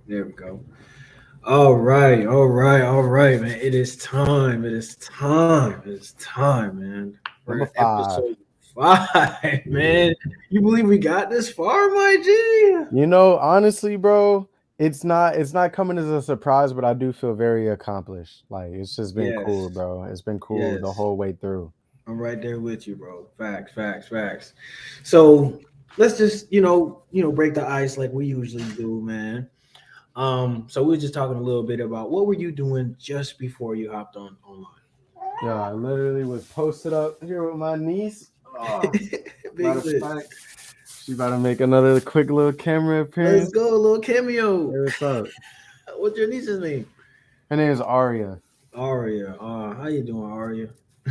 There we go. All right, all right, all right, man. It is time. It is time. It is time, man. We're Number at 5. episode 5, man. You believe we got this far, my G? Honestly, bro, it's not coming as a surprise, but I do feel very accomplished. Like it's just been cool, Yes, bro. It's been cool the yes. whole way through. I'm right there with you, bro. Facts, facts, facts. So let's just, break the ice like we usually do, man. So we were just talking a little bit about what were you doing just before you hopped on online. Yeah, I literally was posted up here with my niece. Oh, matter Big of lit. fact, she about to make another quick little camera Let's appearance. go, a little cameo. Hey, what's up? What's your niece's name? Her name is Aria. Aria. How you doing, Aria?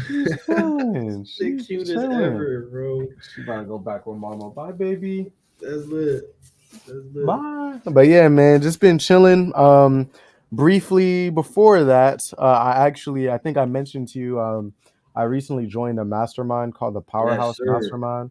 She's chilling. The She's cutest chilling. ever, bro. She about to go back with mama. Bye, baby. That's lit. That's lit. Bye. But yeah, man, just been chilling. Briefly before that, I think I mentioned to you, I recently joined a mastermind called the Yes, Powerhouse sir. Mastermind.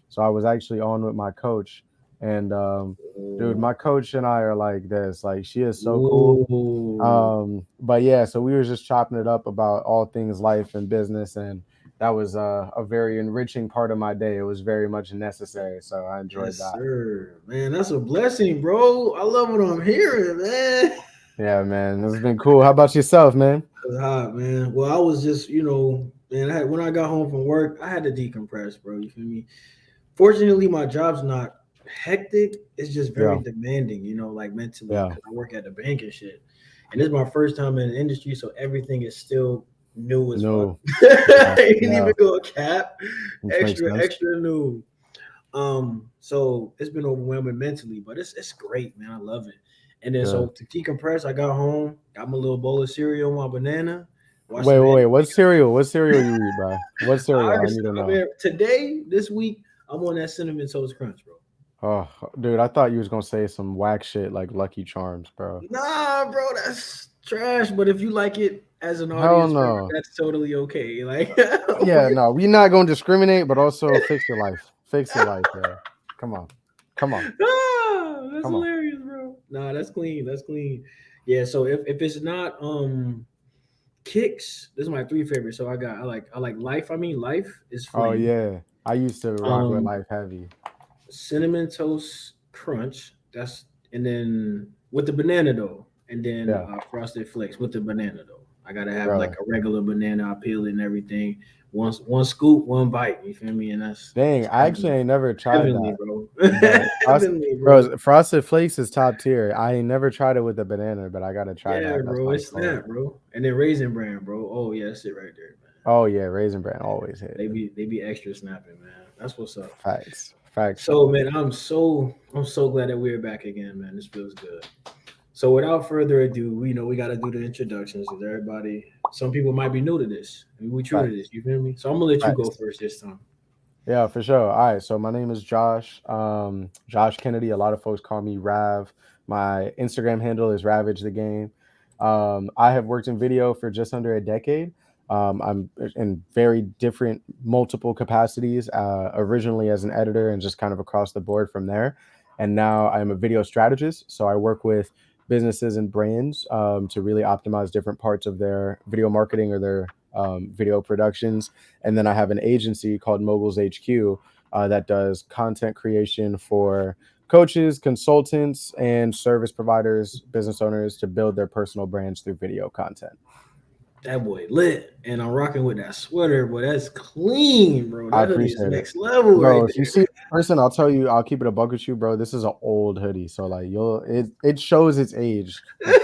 So I was actually on with my coach, and dude, Ooh. my coach and I are like this. Like she is so cool. Ooh. But yeah, so we were just chopping it up about all things life and business, and that was a very enriching part of my day. It was very much necessary, so I enjoyed Yes, that. sir. Man, that's a blessing, bro. I love what I'm hearing, man. Yeah, man, it's been cool. How about yourself, man? That's hot, man. Well, I was just, man, when I got home from work, I had to decompress, bro. You feel me? Fortunately, my job's not hectic. It's just very Yeah, demanding, like mentally, yeah. because I work at the bank and shit. And this is my first time in the industry, so everything is still new as fuck. No, yeah, I didn't yeah, even go a cap, which makes extra, sense. extra new. So it's been overwhelming mentally, but it's great, man. I love it. And then Good. so to decompress, I got home, got my little bowl of cereal, my banana, watched Wait, some wait, anime. wait. What cereal? What cereal you eat, bro? What cereal? I need to I know. mean, today, this week, I'm on that cinnamon toast crunch, bro. Oh, dude, I thought you was gonna say some whack shit like Lucky Charms, bro. Nah, bro, that's trash. But if you like it as an Hell audience member, no. that's totally okay. Like, Yeah, no, we not gonna discriminate, but also fix your life. Fix your life, bro. Come on, come on, that's come on. hilarious, bro. Nah, that's clean. That's clean. Yeah. So if it's not kicks, this is my three favorites. So I like life. I mean, life is Oh flame. yeah, I used to rock with Um, Life Heavy. cinnamon toast crunch. That's and then with the banana though, and then Yeah, frosted flakes with the banana though. I gotta have like bro. a regular banana. I peel it and everything. One scoop, one bite. You feel me? And Dang, it's I actually heavenly, ain't never tried heavenly, that. bro. But Heavenly, bro. Frosted Flakes is top tier. I ain't never tried it with the banana, but I gotta try Yeah, that. That's bro. my It's story. that, bro. And then raisin bran, bro. Oh yeah, that's it right there, man. Oh yeah, Raisin Bran always hit. They be extra snapping, man. That's what's up. Facts, facts, So facts. man, I'm so glad that we're back again, man. This feels good. So without further ado, we got to do the introductions because everybody, some people might be new to this. And we true to Facts, this. You feel me? So I'm gonna let you go facts. first this time. Yeah, for sure. All right, so my name is Josh. Josh Kennedy. A lot of folks call me Rav. My Instagram handle is Ravage the Game. I have worked in video for just under a decade. I'm in very different, multiple capacities. Originally as an editor, and just kind of across the board from there. And now I'm a video strategist. So I work with businesses and brands to really optimize different parts of their video marketing or their video productions. And then I have an agency called Moguls HQ that does content creation for coaches, consultants, and service providers, business owners to build their personal brands through video content. That boy lit, and I'm rocking with that sweater, but that's clean, bro. I That hoodie is appreciate it. next level right Bro, if you there. see it in person, I'll tell you, I'll keep it a buck with you, bro. This is an old hoodie. So like it shows its age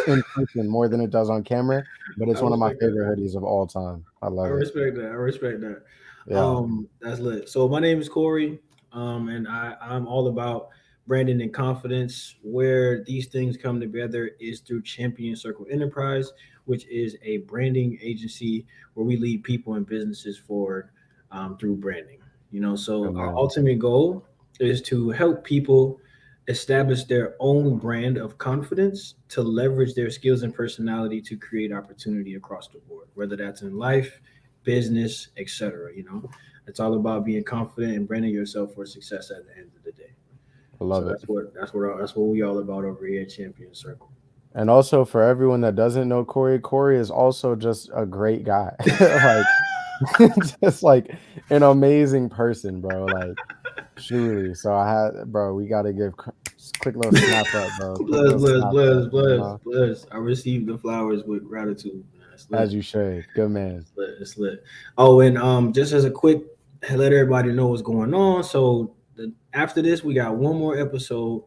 in person more than it does on camera, but I it's one of my respect that. favorite hoodies of all time. I I love it. respect that. I respect that. Yeah. That's lit. So my name is Corey, and I'm all about branding and confidence. Where these things come together is through Champion Circle Enterprise, which is a branding agency where we lead people and businesses forward through branding. So Good our man. ultimate goal is to help people establish their own brand of confidence to leverage their skills and personality to create opportunity across the board, whether that's in life, business, etc. It's all about being confident and branding yourself for success at the end of the day. I So love it. that's what we all about over here at Champion Circle. And also for everyone that doesn't know Corey, Corey is also just a great guy. Like just like an amazing person, bro. Like truly. So I had, bro, we got to give quick little snap up, bro. Quick Bless, little bless, snap bless, up, bless, bless. I received the flowers with gratitude. Man. It's lit. as you should. Good man. It's lit. It's lit. Oh, and just as a quick, let everybody know what's going on. So after this, we got one more episode.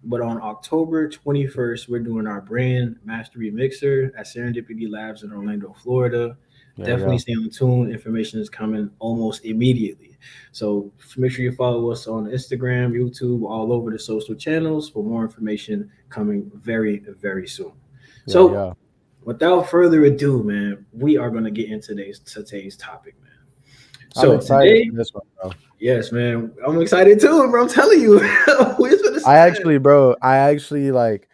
But on October 21st, we're doing our brand mastery mixer at Serendipity Labs in Orlando, Florida. There we Definitely go. stay on tune. Information is coming almost immediately. So make sure you follow us on Instagram, YouTube, all over the social channels for more information coming very, very soon. Yeah, So yeah. without further ado, man, we are going to get into today's topic, man. I'm So excited today, for this one, bro. yes, man, I'm excited too, bro. I'm telling you, we're going to I start. actually, bro, I actually like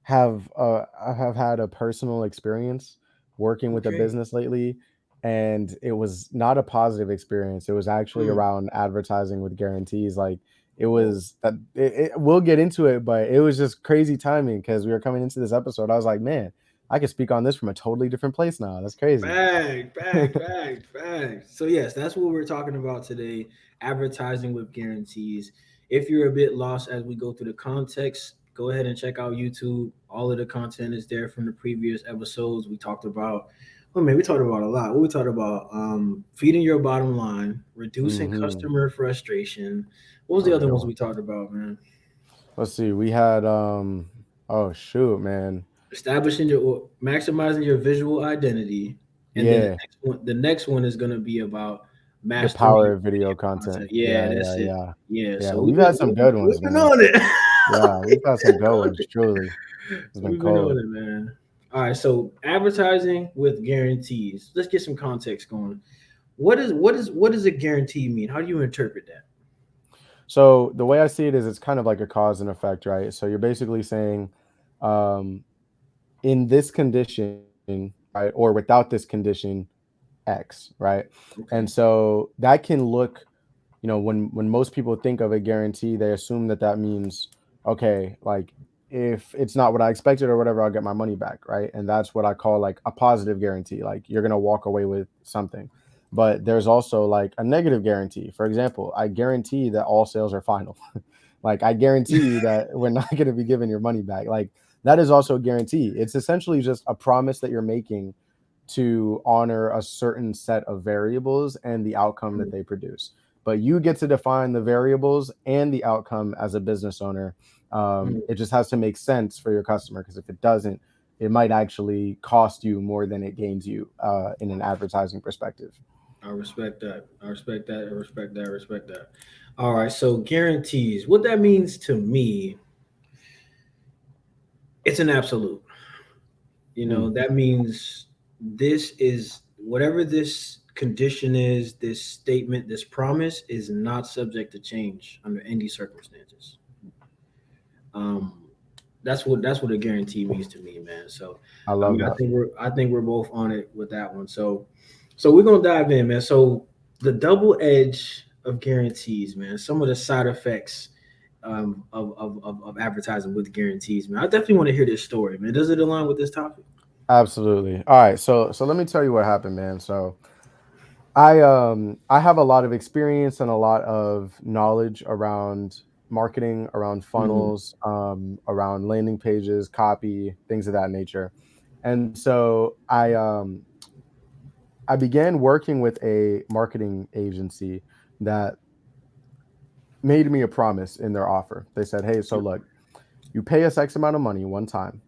I have had a personal experience working with a Okay. business lately, and it was not a positive experience. It was actually Mm. around advertising with guarantees. Like it Whoa. was that we'll get into it, but it was just crazy timing because we were coming into this episode. I was like, man, I could speak on this from a totally different place now. That's crazy. Fact. So yes, that's what we're talking about today. Advertising with guarantees. If you're a bit lost as we go through the context, go ahead and check out YouTube. All of the content is there from the previous episodes. We talked about, oh man, we talked about a lot. What we talked about? Feeding your bottom line, reducing Hmm. customer frustration. What was That the was a other good ones one. we talked about, man? Let's see. We had oh shoot, man. Establishing your maximizing your visual identity, and then Yeah. the next one is going to be about The mastering power your of video video content. content. Yeah, Yeah, that's yeah, it. yeah. Yeah, Yeah, so we've had some good we've ones, been man. on it. Yeah, we've had We've some been good on ones, it. truly. It's been We've been on cold. it, man. All right, so advertising with guarantees. Let's get some context going. What does a guarantee mean? How do you interpret that? So the way I see it is it's kind of like a cause and effect, right? So you're basically saying, um, in this condition, right, or without this condition, X, right? And Okay. so that can look, when most people think of a guarantee, they assume that that means, okay, like if it's not what I expected or whatever, I'll get my money back, right? And that's what I call like a positive guarantee, like you're going to walk away with something. But there's also like a negative guarantee. For example, I guarantee that all sales are final. Like I guarantee you that we're not going to be giving your money back. Like that is also a guarantee. It's essentially just a promise that you're making to honor a certain set of variables and the outcome that they produce. But you get to define the variables and the outcome as a business owner. Mm, It just has to make sense for your customer, because if it doesn't, it might actually cost you more than it gains you in an advertising perspective. I respect that. I respect that. I respect that. I respect that. All right, so guarantees. What that means to me, it's an absolute. Mm, That means this is whatever this condition is, this statement, this promise is not subject to change under any circumstances. Um, that's what a guarantee means to me, man. So, I I love mean, I that. think we're both on it with that one. So we're gonna dive in, man. So the double edge of guarantees, man. Some of the side effects of advertising with guarantees, man. I definitely want to hear this story, man. Does it align with this topic? Absolutely. All right. So let me tell you what happened, man. So I have a lot of experience and a lot of knowledge around marketing, around Mm, funnels, around landing pages, copy, things of that nature. And so I began working with a marketing agency that made me a promise in their offer. They said, "Hey, so look, you pay us X amount of money one time,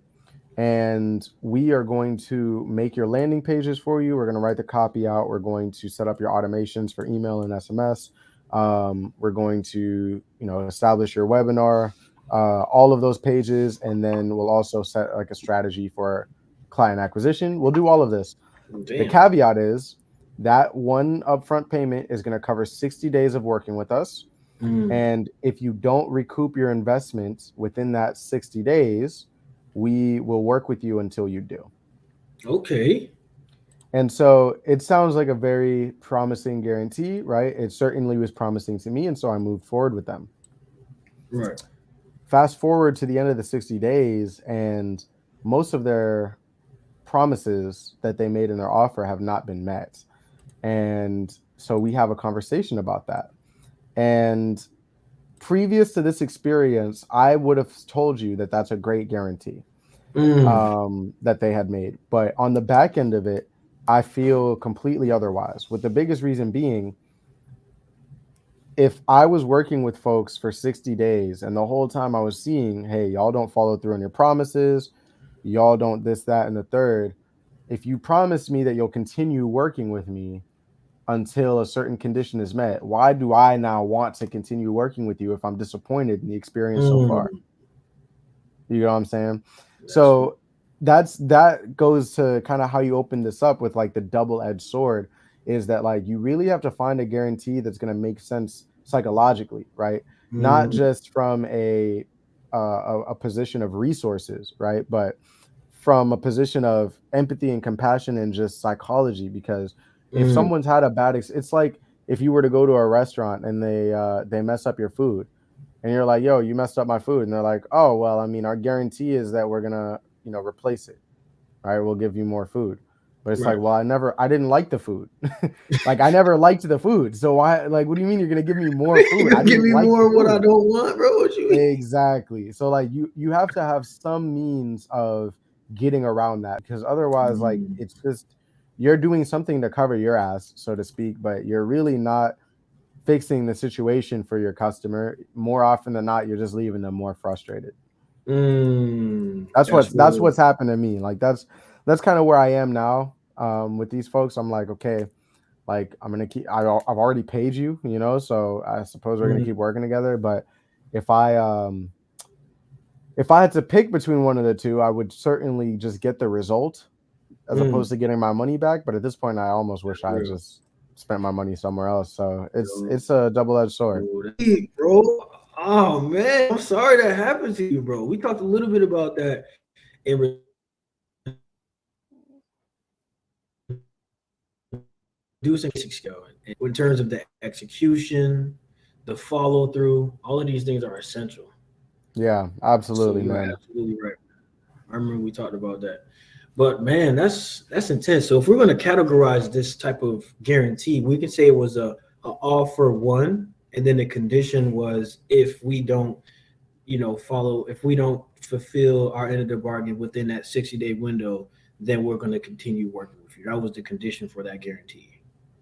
and we are going to make your landing pages for you. We're going to write the copy out. We're going to set up your automations for email and SMS. We're going to, establish your webinar, all of those pages, and then we'll also set like a strategy for client acquisition. We'll do all of this. The damn. caveat is that one upfront payment is going to cover 60 days of working with us. Mm, And if you don't recoup your investment within that 60 days, we will work with you until you do." okay. And so it sounds like a very promising guarantee, right? It certainly was promising to me. And so I moved forward with them. Right. Fast forward to the end of the 60 days, and most of their promises that they made in their offer have not been met. And so we have a conversation about that. And previous to this experience, I would have told you that that's a great guarantee Mm, that they had made. But on the back end of it, I feel completely otherwise. With the biggest reason being, if I was working with folks for 60 days and the whole time I was seeing, hey, y'all don't follow through on your promises, y'all don't this, that, and the third. If you promise me that you'll continue working with me until a certain condition is met, why do I now want to continue working with you if I'm disappointed in the experience so far? mm, You know what I'm saying? that's So that goes to kind of how you open this up with like the double-edged sword, is that like you really have to find a guarantee that's going to make sense psychologically, right? Not mm, just from a position of resources, right? But from a position of empathy and compassion and just psychology. Because if mm, someone's had a it's like if you were to go to a restaurant and they mess up your food, and you're like, yo, you messed up my food. And they're like, oh, well, I mean, our guarantee is that we're going to, replace it. Right. We'll give you more food. But it's like, right. well, I didn't like the food. Like, I never liked the food. So why, like, what do you mean you're going to give me more You food? I gonna give didn't me like the more of what I food. don't want, bro? What you mean? Exactly. So like you have to have some means of getting around that, because otherwise, like, Mm, it's just, you're doing something to cover your ass, so to speak, but you're really not fixing the situation for your customer. More often than not, you're just leaving them more frustrated. that's That's real. what's happened to me. Like that's kind of where I am now with these folks. I'm like, okay, like I'm gonna keep. I've already paid you, so I suppose we're gonna Mm, keep working together. But if I if I had to pick between one of the two, I would certainly just get the result as mm, opposed to getting my money back. But at this point, I almost wish that's I had real. just spent my money somewhere else. So Yo, it's a double-edged sword. bro, bro. Oh man, I'm sorry that happened to you, bro. We talked a little bit about that in reducing skill in terms of the execution, the follow through. All of these things are essential. Yeah, So absolutely, you are man. absolutely right. I remember we talked about that. But man, that's intense. So if we're going to categorize this type of guarantee, we can say it was a all for one, and then the condition was if we don't, follow, if we don't fulfill our end of the bargain within that 60-day window, then we're going to continue working with you. That was the condition for that guarantee.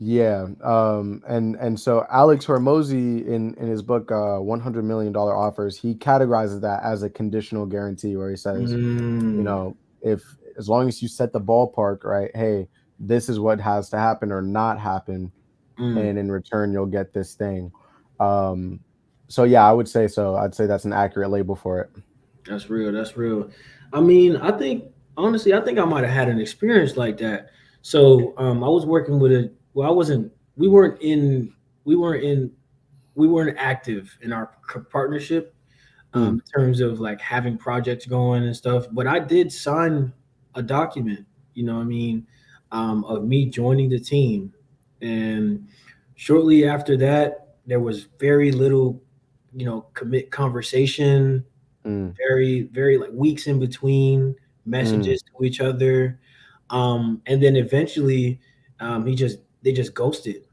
Yeah, and so Alex Hormozy in his book $100 million Offers, he categorizes that as a conditional guarantee, where he says, Mm, if as long as you set the ballpark right, hey, this is what has to happen or not happen, mm. and in return you'll get this thing. Um, so yeah, I would say so. I'd say that's an accurate label for it. That's real. That's real. I mean, I think honestly, I think I might have had an experience like that. So I was working with a. Well, I wasn't. We weren't in. We weren't in. We weren't active in our partnership Mm, in terms of like having projects going and stuff. But I did sign a document. You know, what I mean, of me joining the team, and shortly after that, there was very little, commit conversation, mm, very like weeks in between mm. messages to each other, and then eventually they just ghosted,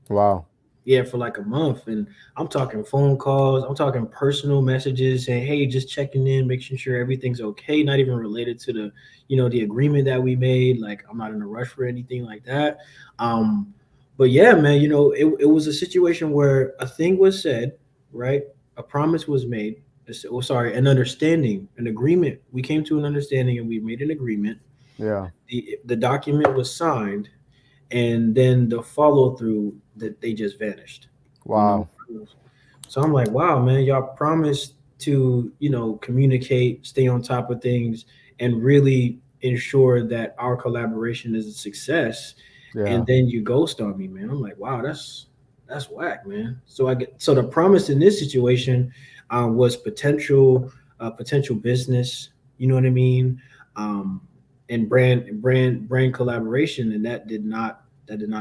Wow. yeah, for like a month. And I'm talking phone calls, I'm talking personal messages saying, hey, just checking in, making sure everything's okay, not even related to the, the agreement that we made, like I'm not in a rush for anything like that. But yeah, man, it was a situation where a thing was said, right, a promise was made, oh, sorry, an understanding, an agreement, we came to an understanding and we made an agreement, Yeah. the document was signed, and then the follow through that they just vanished, you know. Wow. So I'm like, wow, man, y'all promised to, communicate, stay on top of things, and really ensure that our collaboration is a success. And Yeah. then you ghost on me, man. I'm like, wow, that's whack, man. So the promise in this situation was potential business. You know what I mean? Um, and brand collaboration, and that did not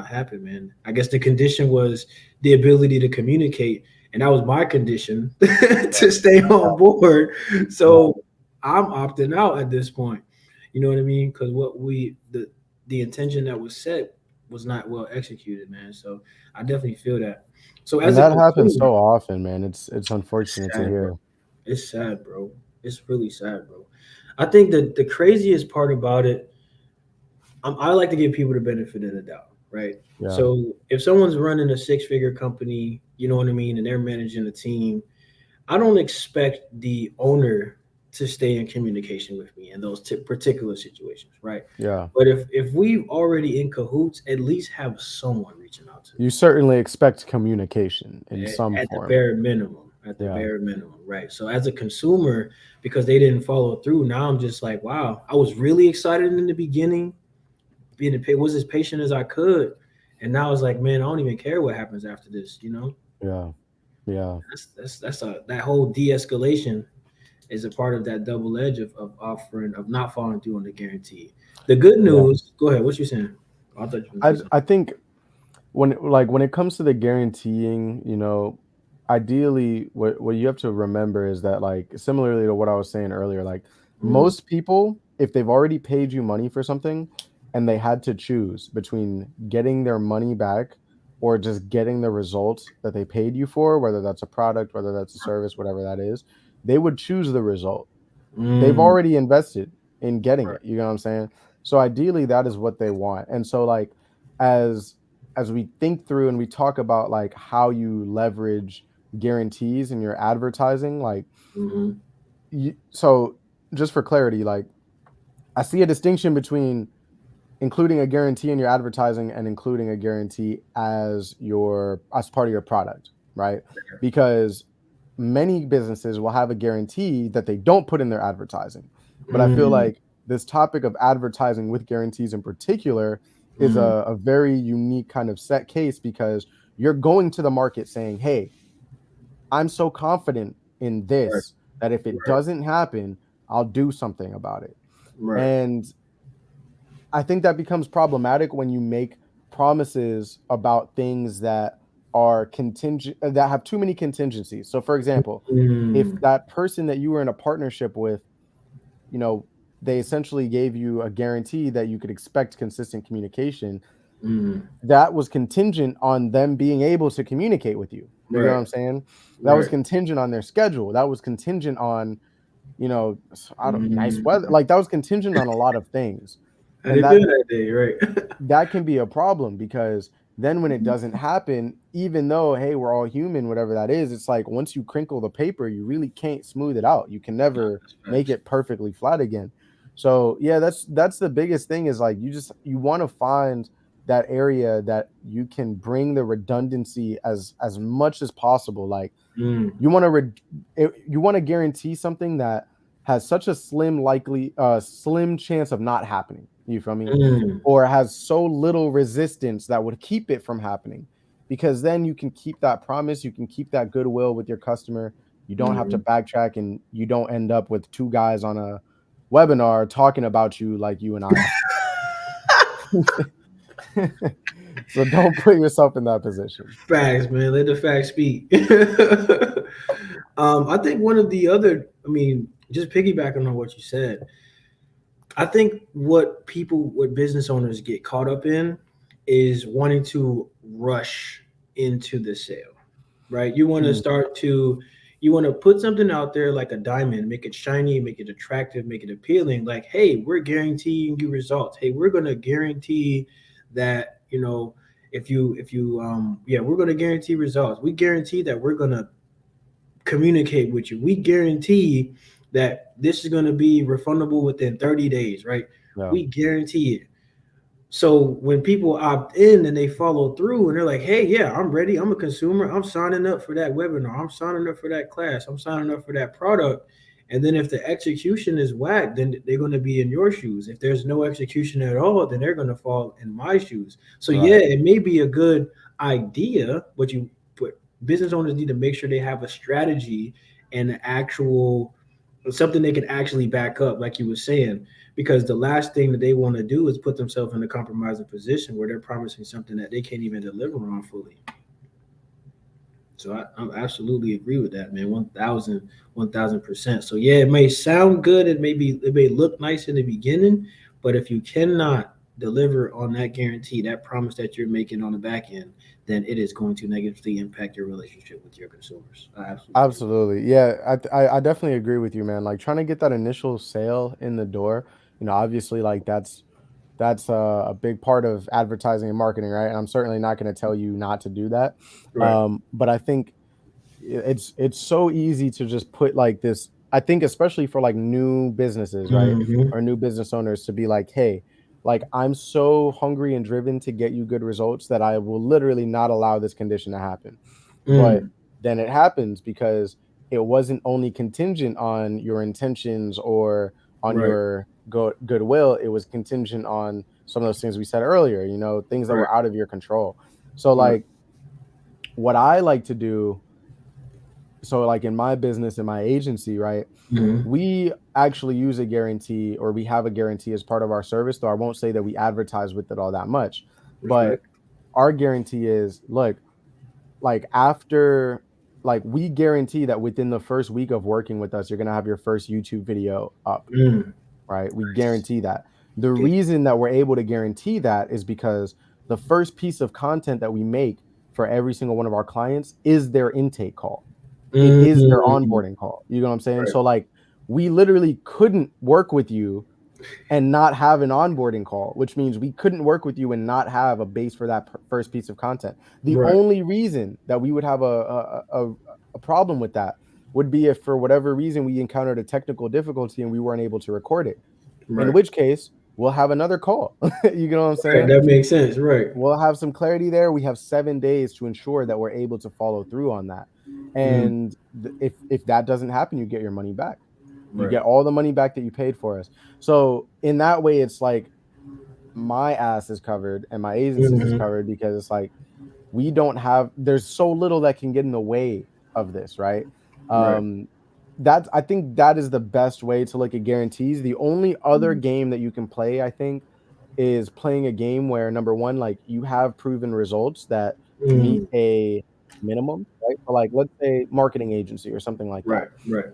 happen, man. I guess the condition was the ability to communicate, and that was my condition to stay on board. Yeah. So I'm opting out at this point. You know what I mean? Because the intention that was set was not well executed, man. So I definitely feel that. So And as a that happens consumer, so often, man. It's it's unfortunate to sad, bro. hear. It's sad, bro. It's really sad, bro. I think that the craziest part about it, I like to give people the benefit of the doubt, right? Yeah. So if someone's running a six-figure company, you know what I mean, and they're managing a team, I don't expect the owner to stay in communication with me in those particular situations, right? Yeah. But if we've already in cahoots, at least have someone reaching out to You certainly expect communication in me some at the form. bare minimum. At the Yeah. bare minimum, right? So as a consumer, because they didn't follow through, now I'm just like, wow, I was really excited in the beginning, was as patient as I could, and now it's like, man, I don't even care what happens after this. You know, Yeah. Yeah. that whole de-escalation is a part of that double edge of offering of not following through on the guarantee. The good Yeah. news, go ahead. What you saying? I thought you were gonna say something. I think when it comes to the guaranteeing, ideally what you have to remember is that, like, similarly to what I was saying earlier, like, Mm, most people, if they've already paid you money for something and they had to choose between getting their money back or just getting the result that they paid you for, whether that's a product, whether that's a service, whatever that is, they would choose the result. They've mm, already invested in getting right. it, you know what I'm saying? So ideally, that is what they want, and so, like, as as we think through and we talk about, like, how you leverage guarantees in your advertising, like, Mm-hmm. so just for clarity, like, I see a distinction between including a guarantee in your advertising and including a guarantee as part of your product, right? Because many businesses will have a guarantee that they don't put in their advertising. But I feel Mm, like this topic of advertising with guarantees in particular is mm, a very unique kind of set case, because you're going to the market saying, hey, I'm so confident in right, this that if it right, doesn't happen, I'll do something about it. right. And I think that becomes problematic when you make promises about things that are contingent, that have too many contingencies. So, for example, if Mm, that person that you were in a partnership with, you know, they essentially gave you a guarantee that you could expect consistent communication, mm, that was contingent on them being able to communicate with you. You get what right, I'm saying? That was right. contingent on their schedule. That was contingent on, I don't nice weather. Mm. Like, that was contingent on a lot of things. I And did good that day, right? that can be a problem, because then when it doesn't happen, even though, hey, we're all human, whatever that is, it's like once you crinkle the paper, you really can't smooth it out. You can Nah, never that's make facts. it perfectly flat again. So yeah, that's the biggest thing, is like you want to find that area that you can bring the redundancy as much as possible. Like, Mm, you want to guarantee something that has such a slim chance of not happening. You feel me? mm, Or has so little resistance that would keep it from happening. Because then you can keep that promise, you can keep that goodwill with your customer. You don't have to mm. backtrack, and you don't end up with two guys on a webinar talking about you like you and I are. So don't put yourself in that position. Facts, man. Let the facts speak. I think one of the other, I mean, just piggybacking on what you said, I think what business owners get caught up in is wanting to rush into the sale, right? Mm, You want to put something out there like a diamond, make it shiny, make it attractive, make it appealing. Like, hey, we're guaranteeing you results. Hey, we're gonna guarantee that, yeah, we're gonna guarantee results. We guarantee that we're gonna communicate with you. We guarantee that this is gonna be refundable within 30 days, right? yeah, We guarantee it. So when people opt in and they follow through and they're like, hey, yeah, I'm ready. I'm a consumer. I'm signing up for that webinar. I'm signing up for that class. I'm signing up for that product. And then if the execution is whack, then they're going to be in your shoes. If there's no execution at all, then they're going to fall in my shoes. So yeah, right. it may be a good idea, but business owners need to make sure they have a strategy and an actual something they can actually back up, like you were saying, because the last thing that they want to do is put themselves in a compromising position where they're promising something that they can't even deliver on fully. So I absolutely agree with that, man. 1000%. So yeah, it may sound good, it may look nice in the beginning, but if you cannot deliver on that guarantee, that promise that you're making on the back end, then it is going to negatively impact your relationship with your consumers. I absolutely agree. Absolutely. Yeah, I definitely agree with you, man. Like trying to get that initial sale in the door, obviously like that's a big part of advertising and marketing, right? And I'm certainly not going to tell you not to do that. Right. But I think it's so easy to just put like this. I think especially for like new businesses, right? Hmm. Or new business owners to be like, "Hey, like I'm so hungry and driven to get you good results that I will literally not allow this condition to happen." But Mm. then it happens because it wasn't only contingent on your intentions or on Right. your goodwill, it was contingent on some of those things we said earlier, things that Right. were out of your control. So Right. like what I like to do, so like in my business, in my agency, right? Hmm. We actually use a guarantee, or we have a guarantee as part of our service, though I won't say that we advertise with it all that much. But Respect. our guarantee is, look, like after, like we guarantee that within the first week of working with us, you're going to have your first YouTube video up, Mm. right? We Nice. guarantee that. The Okay. reason that we're able to guarantee that is because the first piece of content that we make for every single one of our clients is their intake call. It is their Mm. onboarding call. You know what I'm saying? Right. So like we literally couldn't work with you and not have an onboarding call, which means we couldn't work with you and not have a base for that first piece of content. The Right. only reason that we would have a problem with that would be if for whatever reason we encountered a technical difficulty and we weren't able to record it. In Right. which case, we'll have another call. You know what I'm Right. saying? That makes sense. Right. We'll have some clarity there. We have 7 days to ensure that we're able to follow through on that. Mm. And if that doesn't happen, you get your money back. You Right. get all the money back that you paid for us. So in that way, it's like my ass is covered and my agencies is Hmm. covered because it's like there's so little that can get in the way of this, right? Right. Um I think that is the best way to look at guarantees. The only other Mm. game that you can play, I think, is playing a game where number one, like you have proven results that meet Mm. a minimum, right? So like let's say marketing agency or something like that. Right. Right.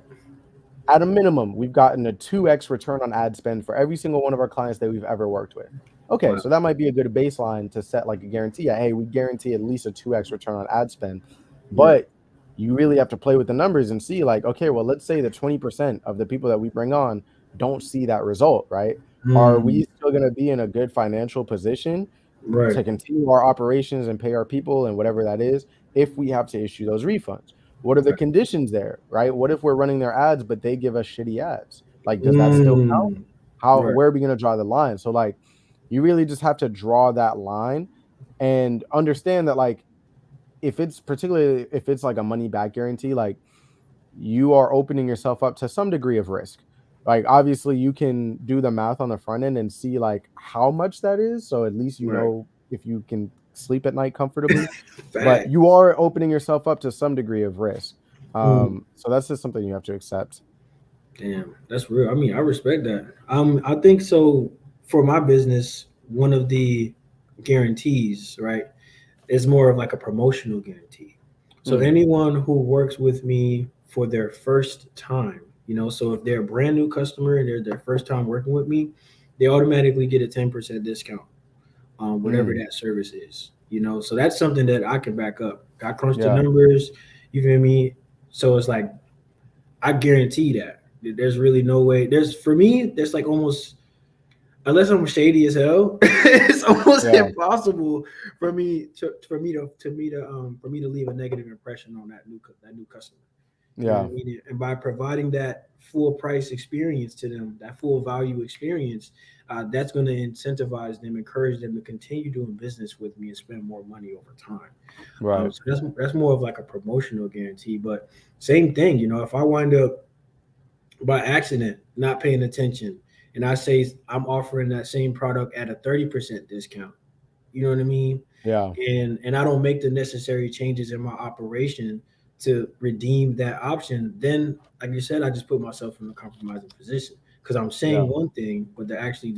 At a minimum, we've gotten a 2x return on ad spend for every single one of our clients that we've ever worked with. Okay, Wow. so that might be a good baseline to set like a guarantee at, hey, we guarantee at least a 2x return on ad spend. Right. But you really have to play with the numbers and see like, okay, well, let's say that 20% of the people that we bring on don't see that result, right? Are we Mm. still going to be in a good financial position Right. to continue our operations and pay our people and whatever that is if we have to issue those refunds? What are the Right. conditions there, right? What if we're running their ads but they give us shitty ads? Like, does that still count? Mm. How Right. where are we going to draw the line? So like you really just have to draw that line and understand that like if it's particularly if it's like a money back guarantee, like you are opening yourself up to some degree of risk. Like obviously you can do the math on the front end and see like how much that is. So at least you Right. know if you can sleep at night comfortably. But you Facts. are opening yourself up to some degree of risk. Mm. So that's just something you have to accept. Damn, that's real. I mean, I respect that. I think so. For my business, one of the guarantees, right, is more of like a promotional guarantee. So Mm, anyone who works with me for their first time, so if they're a brand new customer and they're their first time working with me, they automatically get a 10% discount on whatever mm, that service is. So that's something that I can back up. I crunch the yeah, numbers. You feel me? So it's like I guarantee that. There's really no way. There's for me. There's like almost unless I'm shady as hell, it's almost yeah, impossible for me to leave a negative impression on that new customer. You know what yeah, I mean? And by providing that full price experience to them, that full value experience, that's going to incentivize them, encourage them to continue doing business with me and spend more money over time. right. So that's more of like a promotional guarantee. But same thing, if I wind up by accident not paying attention and I say I'm offering that same product at a 30% discount, you know what I mean? Yeah, And I don't make the necessary changes in my operation to redeem that option, then like you said, I just put myself in a compromising position because I'm yeah. saying one thing, but they're actually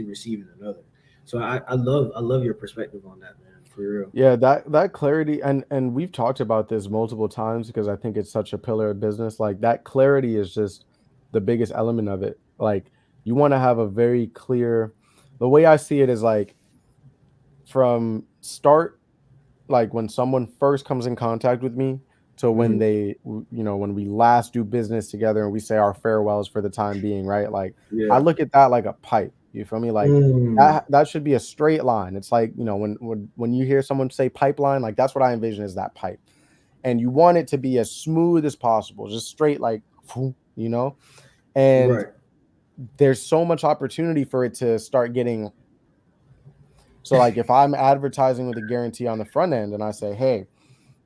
receiving another. So I love your perspective on that, man. For real. Yeah, that clarity, and we've talked about this multiple times because I think it's such a pillar of business. Like that clarity is just the biggest element of it. Like you want to have a very clear, the way I see it is like from start, like when someone first comes in contact with me to when Mm, when we last do business together and we say our farewells for the time being, right? Like I yeah. look at that like a pipe. You feel me? Like Mm, that should be a straight line. It's like, when you hear someone say pipeline, like that's what I envision as that pipe. And you want it to be as smooth as possible, just straight, like, you know? And right. there's so much opportunity for it to start getting. So like if I'm advertising with a guarantee on the front end and I say, hey,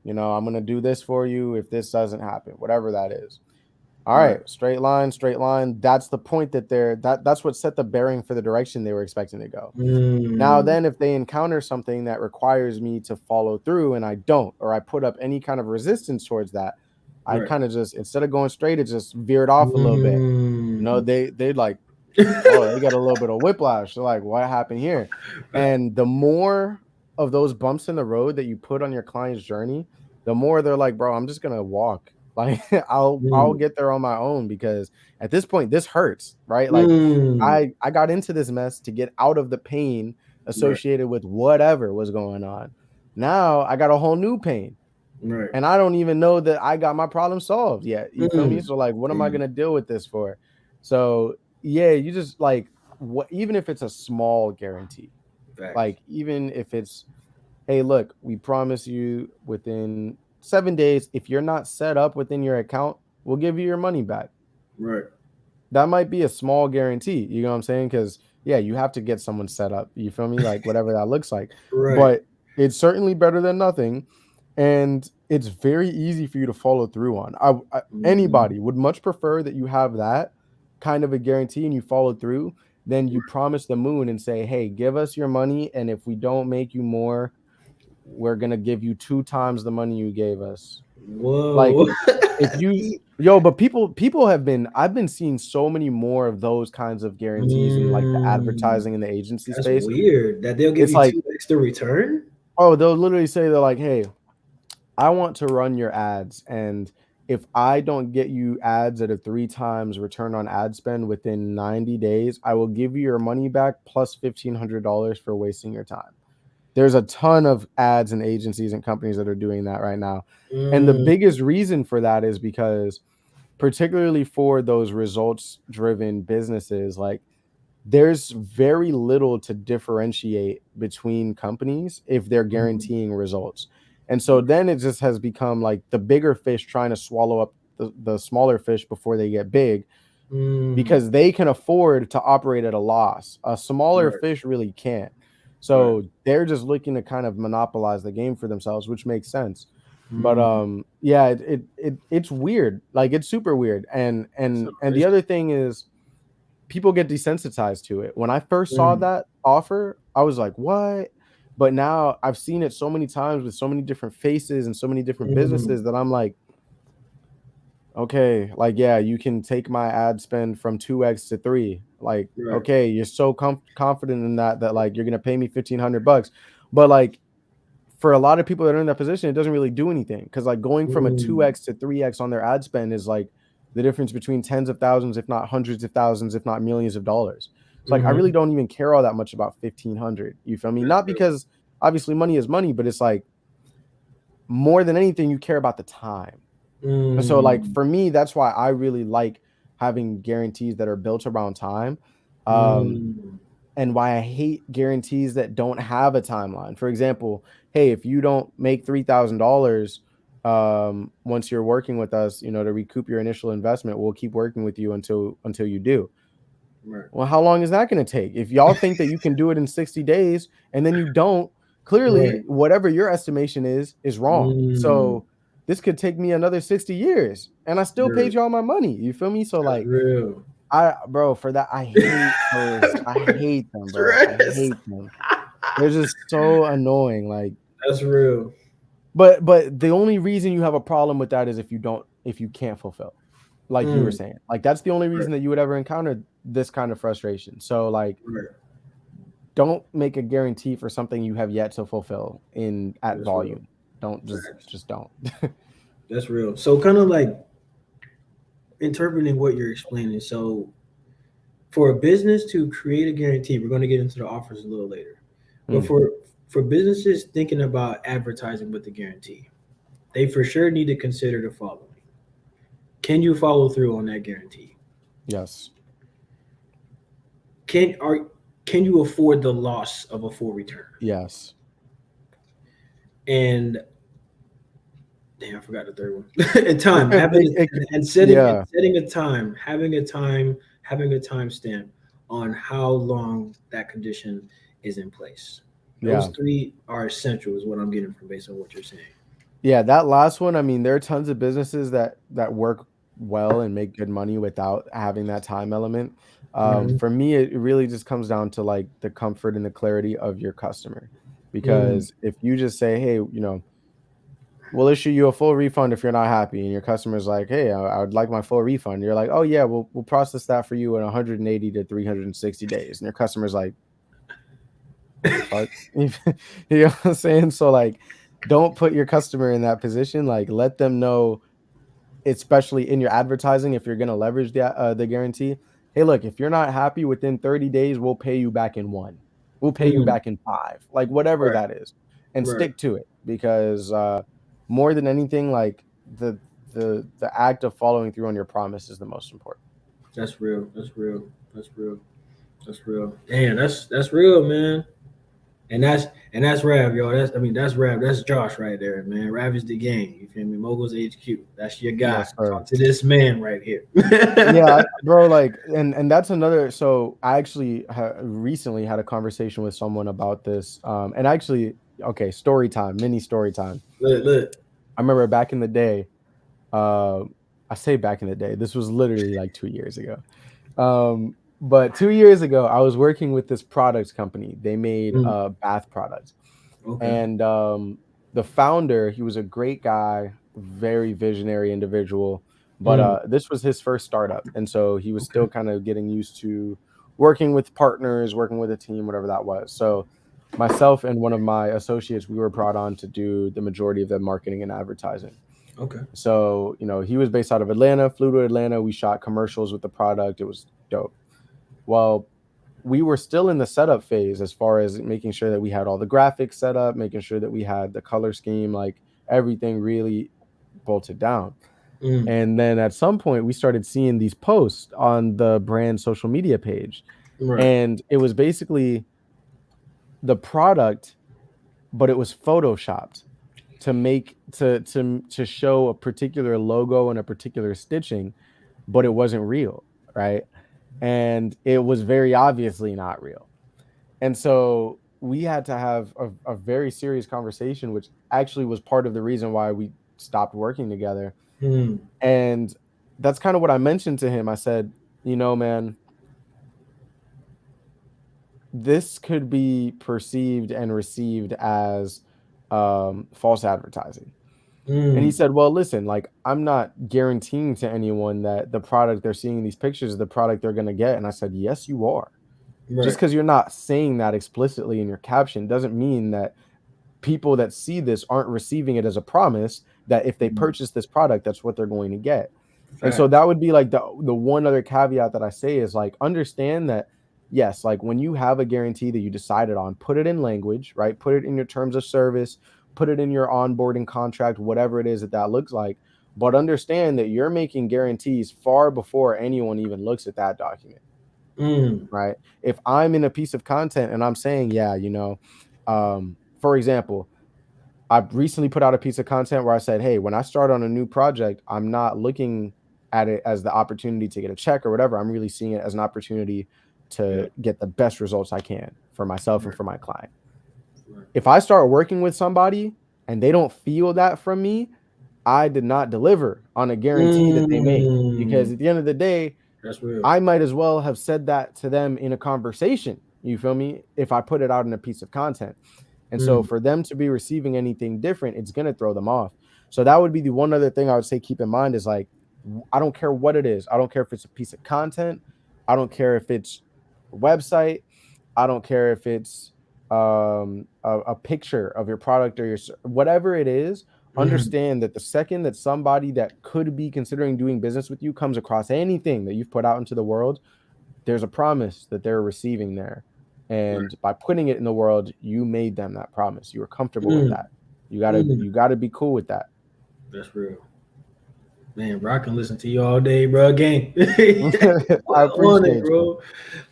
I'm going to do this for you if this doesn't happen, whatever that is. All Right. right, straight line, straight line. That's the point that's what set the bearing for the direction they were expecting to go. Now, Mm, then, if they encounter something that requires me to follow through and I don't, or I put up any kind of resistance towards that, I right. kind of just, instead of going straight, it just veered off a little bit. Mm. They like, oh, they got a little bit of whiplash. They're like, what happened here? And the more of those bumps in the road that you put on your client's journey, the more they're like, bro, I'm just gonna walk. Like I'll Mm, get there on my own because at this point this hurts, right? Like mm, I got into this mess to get out of the pain right. associated with whatever was going on. Now I got a whole new pain. Right. And I don't even know that I got my problem solved yet. You feel me? Mm, So like, what am I mm, gonna deal with this for? So yeah, you just like, what, even if it's a small guarantee, facts. like even if it's, hey, look, we promise you within 7 days, if you're not set up within your account, we'll give you your money back. Right. That might be a small guarantee. You know what I'm saying? Because yeah, you have to get someone set up. You feel me? Like whatever that looks like. Right. But it's certainly better than nothing. And it's very easy for you to follow through on. Mm, Anybody would much prefer that you have that kind of a guarantee and you follow through than you promise the moon and say, hey, give us your money. And if we don't make you more, we're going to give you 2 times the money you gave us. Like, whoa. if you yo, but people have been I've been seeing so many more of those kinds of guarantees in like the Mm, advertising and the agency that's space. weird that they'll give It's you like, 2x to return. oh, they'll literally say, they're like, hey, I want to run your ads, and if I don't get you ads at a 3 times return on ad spend within 90 days, I will give you your money back plus $1,500 for wasting your time. There's a ton of ads and agencies and companies that are doing that right now. And the Mm, biggest reason for that is because, particularly for those results driven businesses, like there's very little to differentiate between companies if they're mm, guaranteeing results. And so then it just has become like the bigger fish trying to swallow up the smaller fish before they get big, mm, because they can afford to operate at a loss. A smaller right. fish really can't. Right. So they're just looking to kind of monopolize the game for themselves, which makes sense. But Mm, yeah, it's weird. Like it's super weird. And so and the crazy. other thing is, people get desensitized to it. When I first saw Mm, that offer, I was like, "What?" But now I've seen it so many times with so many different faces and so many different mm, businesses that I'm like, okay, like yeah, you can take my ad spend from 2x to 3. Like, right. okay, you're so confident in that like you're gonna pay me $1,500, but like for a lot of people that are in that position, it doesn't really do anything because like going from a Mm, 2x to 3x on their ad spend is like the difference between tens of thousands, if not hundreds of thousands, if not millions of dollars. It's like I really mm-hmm. don't even care all that much about 1,500. You feel me? That's Not real. because obviously money is money, but it's like more than anything, you care about the time. And so, like Mm, for me, that's why I really like having guarantees that are built around time. Um, mm, and why I hate guarantees that don't have a timeline. For example, hey, if you don't make $3,000 once you're working with us, to recoup your initial investment, we'll keep working with you until you do. right. Well, how long is that going to take? If y'all think that you can do it in 60 days and then you don't, Right. clearly whatever your estimation is wrong. Mm, So this could take me another 60 years and I still paid right. y'all my money. You feel me? So That's like, real. bro, for that, I hate those. I hate them, bro. I Stress. hate them. They're just so annoying. Like, That's real. but the only reason you have a problem with that is if you can't fulfill, like you were Mm, saying. Like that's the only right. reason that you would ever encounter this kind of frustration. So like Right. don't make a guarantee for something you have yet to fulfill in at That's real. volume. Don't Facts. just don't. That's real. So kind of like interpreting what you're explaining. So for a business to create a guarantee, we're going to get into the offers a little later. But Mm, for businesses thinking about advertising with the guarantee, they for sure need to consider the following. Can you follow through on that guarantee? yes. Can are can you afford the loss of a full return? Yes. And damn, I forgot the third one. And time, having Yeah. setting a time, having a time stamp on how long that condition is in place. Those Yeah. three are essential, is what I'm getting from based on what you're saying. Yeah, that last one, I mean, there are tons of businesses that work well and make good money without having that time element. Hmm. For me, it really just comes down to like the comfort and the clarity of your customer. Mm, Because if you just say, hey, we'll issue you a full refund if you're not happy, and your customer's like, hey, I would like my full refund. You're like, oh yeah, we'll process that for you in 180 to 360 days. And your customer's like, what the fuck? You know what I'm saying? So like, don't put your customer in that position. Like, let them know, especially in your advertising, if you're gonna leverage the guarantee. Hey, look, if you're not happy within 30 days, we'll pay you back in one. We'll pay you mm, back in five, like whatever right, that is, and right. stick to it because more than anything, like the act of following through on your promise is the most important. That's real. That's real. That's real. That's real. Damn, that's real, man. And that's Rav, yo. That's Rav. That's Josh right there, man. Rav is the game. You feel me? Moguls HQ. That's your guy. Yes, sir. Talk to this man right here. Yeah, bro, like, and that's another. So I actually recently had a conversation with someone about this. And actually, okay, story time, mini story time. Look, look. I remember back in the day. Uh, I say back in the day. This was literally like 2 years ago. But 2 years ago, I was working with this products company. They made Mm, bath products, okay. and the founder, he was a great guy, very visionary individual. But Mm, this was his first startup, and so he was okay. still kind of getting used to working with partners, working with a team, whatever that was. So myself and one of my associates, we were brought on to do the majority of the marketing and advertising. Okay. So, he was based out of Atlanta, flew to Atlanta. We shot commercials with the product. It was dope. Well, we were still in the setup phase as far as making sure that we had all the graphics set up, making sure that we had the color scheme, like everything really bolted down. Mm, And then at some point, we started seeing these posts on the brand social media page. right. And it was basically the product, but it was photoshopped to make to show a particular logo and a particular stitching, but it wasn't real, right? And it was very obviously not real. And so we had to have a very serious conversation, which actually was part of the reason why we stopped working together. Mm, And that's kind of what I mentioned to him. I said, man, this could be perceived and received as false advertising. And he mm, said, well, listen, like, I'm not guaranteeing to anyone that the product they're seeing in these pictures is the product they're going to get. And I said, yes, you are. Just right. because you're not saying that explicitly in your caption doesn't mean that people that see this aren't receiving it as a promise that if they Mm, purchase this product, that's what they're going to get. And so fact. that would be like the one other caveat that I say is like, understand that yes, like when you have a guarantee that you decided on, put it in language, right? Put it in your terms of service, put it in your onboarding contract, whatever it is that looks like. But understand that you're making guarantees far before anyone even looks at that document, Mm, right? If I'm in a piece of content and I'm saying, yeah, for example, I recently put out a piece of content where I said, hey, when I start on a new project, I'm not looking at it as the opportunity to get a check or whatever. I'm really seeing it as an opportunity yeah. to get the best results I can for myself and Right. for my client. Right. If I start working with somebody and they don't feel that from me, I did not deliver on a guarantee that they made. Mm, Because at the end of the day, that's real. I might as well have said that to them in a conversation. You feel me? If I put it out in a piece of content. And so Mm, for them to be receiving anything different, it's going to throw them off. So that would be the one other thing I would say keep in mind is like, I don't care what it is. I don't care if it's a piece of content. I don't care if it's a website. I don't care if it's a picture of your product or whatever it is. Mhm. Understand that the second that somebody that could be considering doing business with you comes across anything that you've put out into the world, there's a promise that they're receiving there. Right. And by putting it in the world, you made them that promise. You were comfortable with Mm, that. You gotta mm. you gotta be cool with that. That's real. Man, bro, I can listen to you all day, bro. Gang. I On it, appreciate you. bro.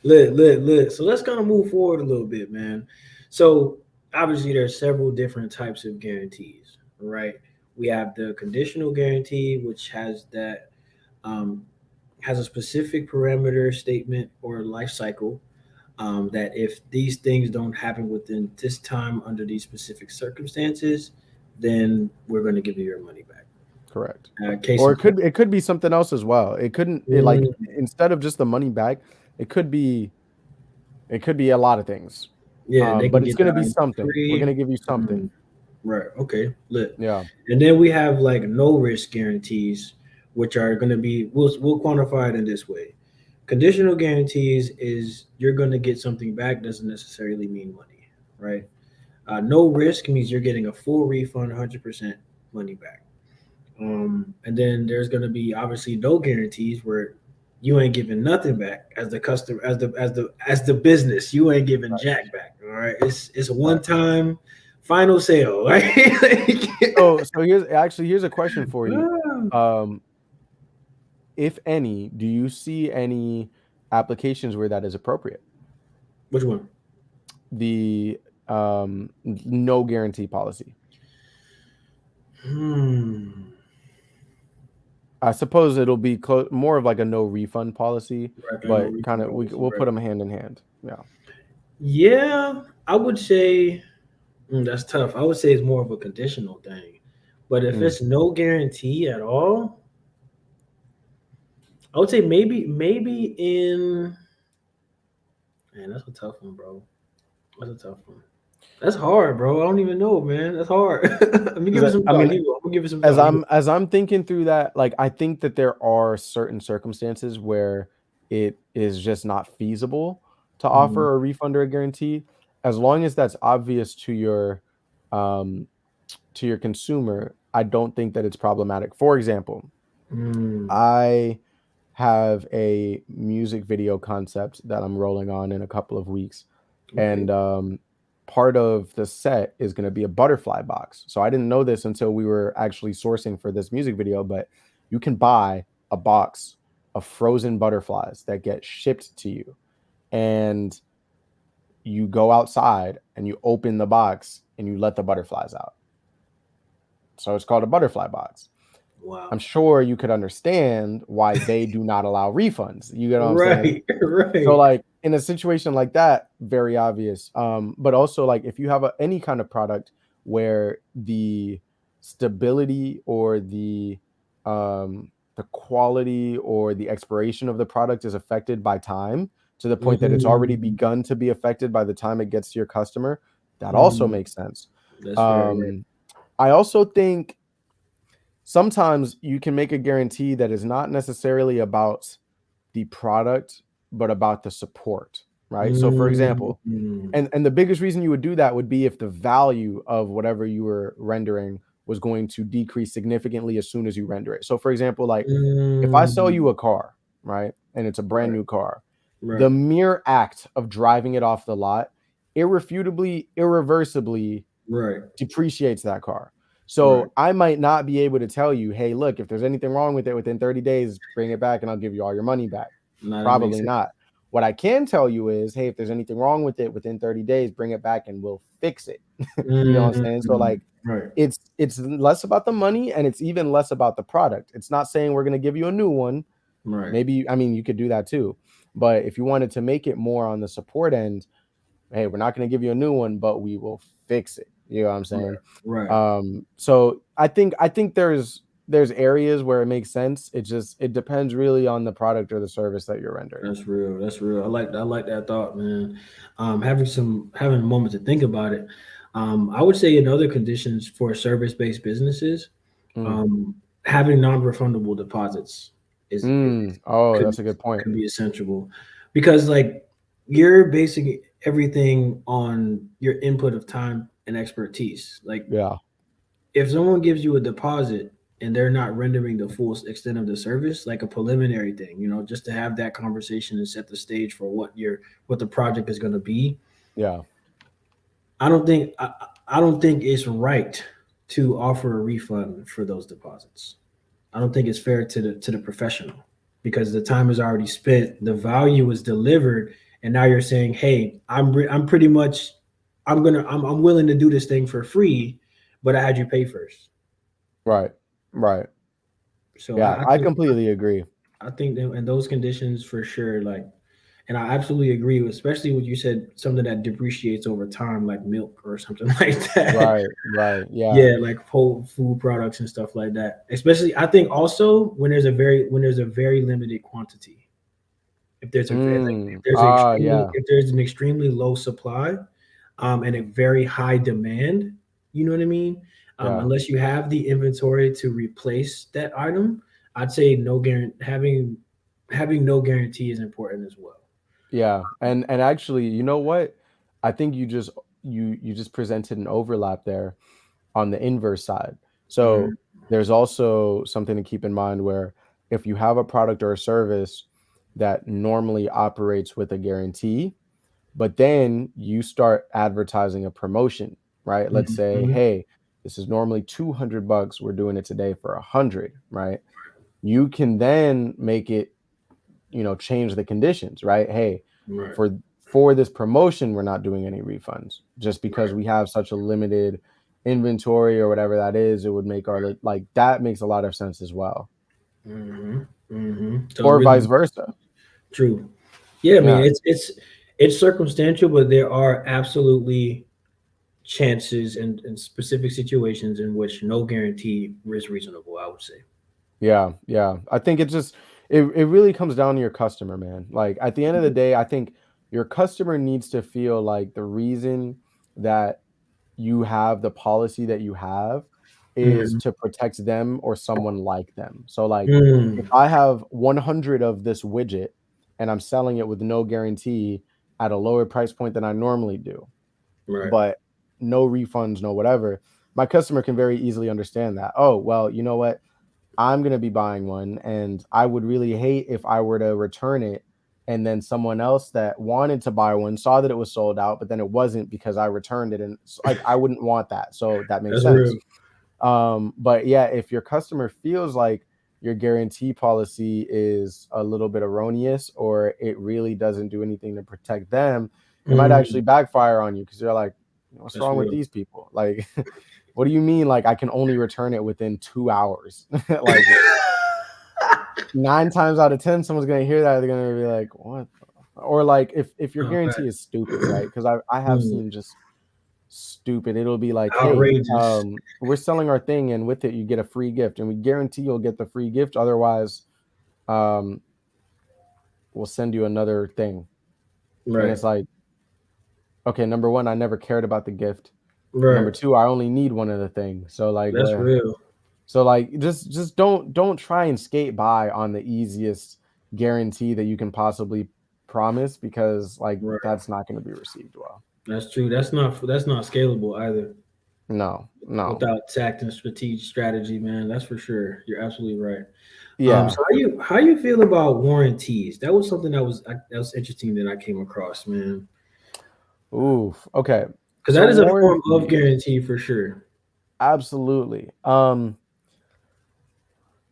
Lit. So let's kind of move forward a little bit, man. So obviously there's several different types of guarantees, right? We have the conditional guarantee, which um, has a specific parameter statement or life cycle, that if these things don't happen within this time under these specific circumstances, then we're going to give you your money back. Correct. Case Or in point. it could be something else as well. It couldn't it like Mm, instead of just the money back, it could be a lot of things. yeah, they can But it's get the gonna be item for something. We're gonna free. give you something. Mm, right. Okay. Lit. Yeah. And then we have like no risk guarantees, which are going to be we'll quantify it in this way. Conditional guarantees is you're going to get something back doesn't necessarily mean money, right? No risk means you're getting a full refund, 100% money back. And then there's going to be obviously no guarantees where you ain't giving nothing back as the customer, as the business. You ain't giving Right. jack back. All right, it's a one Right. time final sale, right? So here's a question for you. Ah, Um, if any, do you see any applications where that is appropriate? which one? The no guarantee policy. Hmm. I suppose it'll be more of like a no refund policy, Right, I know but kind refund of policy, we'll put right? them hand in hand. Yeah. Yeah, I would say that's tough. I would say it's more of a conditional thing, but if Mm. it's no guarantee at all, I would say maybe in man, that's a tough one, bro. That's a tough one. That's hard, bro. I don't even know, man. That's hard. Let me give it 'Cause some I thought. mean, Here you go. I'm gonna give it some thought. Here. as I'm thinking through that, like I think that there are certain circumstances where it is just not feasible to Mm, offer a refund or a guarantee, as long as that's obvious um, to your consumer. I don't think that it's problematic. For example, mm, I have a music video concept that I'm rolling on in a couple of weeks, okay. and part of the set is going to be a butterfly box. So I didn't know this until we were actually sourcing for this music video, but you can buy a box of frozen butterflies that get shipped to you, and you go outside and you open the box and you let the butterflies out. So it's called a butterfly box. I'm Wow. sure you could understand why they do not allow refunds. You get what I'm saying? Right. So, Right. like, in a situation like that, very obvious. But also, like, if you have any kind of product where the stability or the quality or the expiration of the product is affected by time to the point that it's already Mm, begun to be affected by the time it gets to your customer, that also mm, makes sense. that's fair. Right. Um, I also think sometimes you can make a guarantee that is not necessarily about the product, but about the support, right? So for example, Mm, and the biggest reason you would do that would be if the value of whatever you were rendering was going to decrease significantly as soon as you render it. So for example, like if I sell you mm, a car, right? And it's a brand right. new car, the Right. mere act of driving it off the lot irrefutably, irreversibly Right. depreciates that car. Right. So I might not be able to tell you, hey, look, if there's anything wrong with it within 30 days, bring it back and I'll give you all your money back. Now that makes Probably sense. not. What I can tell you is, hey, if there's anything wrong with it within 30 days, bring it back and we'll fix it. You know what I'm saying? So Mm, like right. it's less about the money and it's even less about the product. It's not saying we're going to give you a new one. Right. Maybe I mean you could do that too. But if you wanted to make it more on the support end, hey, we're not going to give you a new one, but we will fix it. You know what I'm saying? Right. Right. So I think there's areas where it makes sense. It depends really on the product or the service that you're rendering. That's real. That's real. I like that thought, man. Having a moment to think about it. I would say in other conditions for service-based businesses, Mm. um, having non-refundable deposits is Mm. Oh, could that's a good point. could be essential because like you're basically everything on your input of time and expertise. Like Yeah. if someone gives you a deposit and they're not rendering the full extent of the service, like a preliminary thing, just to have that conversation and set the stage for what the project is going to be. Yeah. I don't think it's right to offer a refund for those deposits. I don't think it's fair to the professional because the time is already spent, the value is delivered, and now you're saying, "Hey, I'm pretty much I'm willing to do this thing for free, but I had you pay first." Right. Right. So Yeah, I I think completely agree. I think that in those conditions for sure, like, and I absolutely agree with, especially what you said, something that depreciates over time, like milk or something like that. Right. Right. Yeah. Yeah, like whole food products and stuff like that. Especially, I think also when there's a very limited quantity. Mm. Ah, yeah. If there's an extremely low supply, and a very high demand, you know what I mean? Yeah. Unless you have the inventory to replace that item, I'd say no guarantee having no guarantee is important as well. Yeah. And actually, you know what? I think you just presented an overlap there on the inverse side. Mm, So there's also something to keep in mind where if you have a product or a service that normally operates with a guarantee, but then you start advertising a promotion, right? Let's say, mhm, hey, this is normally 200 bucks. We're doing it today for 100, right? You can then make it, change the conditions, right? Hey, right, for for this promotion, we're not doing any refunds just because right. we have such a limited inventory or whatever that is. It would make like that makes a lot of sense as well, So it or really vice versa. true. Yeah, I mean Yeah, it's circumstantial, but there are absolutely chances and specific situations in which no guarantee is reasonable, I would say. yeah, yeah. I think it just it really comes down to your customer, man. Like at the end of the day, I think your customer needs to feel like the reason that you have the policy that you have is Mhm. to protect them or someone like them. So like if Mm, I have 100 of this widget and I'm selling it with no guarantee at a lower price point than I normally do, right. but no refunds, no whatever, my customer can very easily understand that. Oh, well, you know what? I'm going to be buying one and I would really hate if I were to return it and then someone else that wanted to buy one saw that it was sold out but then it wasn't because I returned it, and like I wouldn't want that. So that makes That's real. sense. But yeah, if your customer feels like your guarantee policy is a little bit erroneous or it really doesn't do anything to protect them, it might actually Mm, backfire on you because you're like, what's that's wrong with real. these people? Like, what do you mean? Like, I can only return it within 2 hours? Like, nine times out of 10, someone's gonna hear that. They're gonna be like, what? Or like, if your Oh, guarantee is stupid, fact. right? Because I have Mm, seen just stupid. It'll be like, hey, outrageous. we're selling our thing, and with it, you get a free gift, and we guarantee you'll get the free gift. Otherwise, um, we'll send you another thing. And Right. it's like, okay, number one, I never cared about the gift. Number Right. two, I only need one of the things. So like, That's what? real. So like, just don't try and skate by on the easiest guarantee that you can possibly promise because like Right. that's not going to be received well. That's true. That's not scalable either. No, no. Without tact and strategy, man. That's for sure. You're absolutely right. Yeah. So how you feel about warranties? That was something that was interesting that I came across, man. Oof. Okay. Because So that is a form of warranties. guarantee for sure. Absolutely.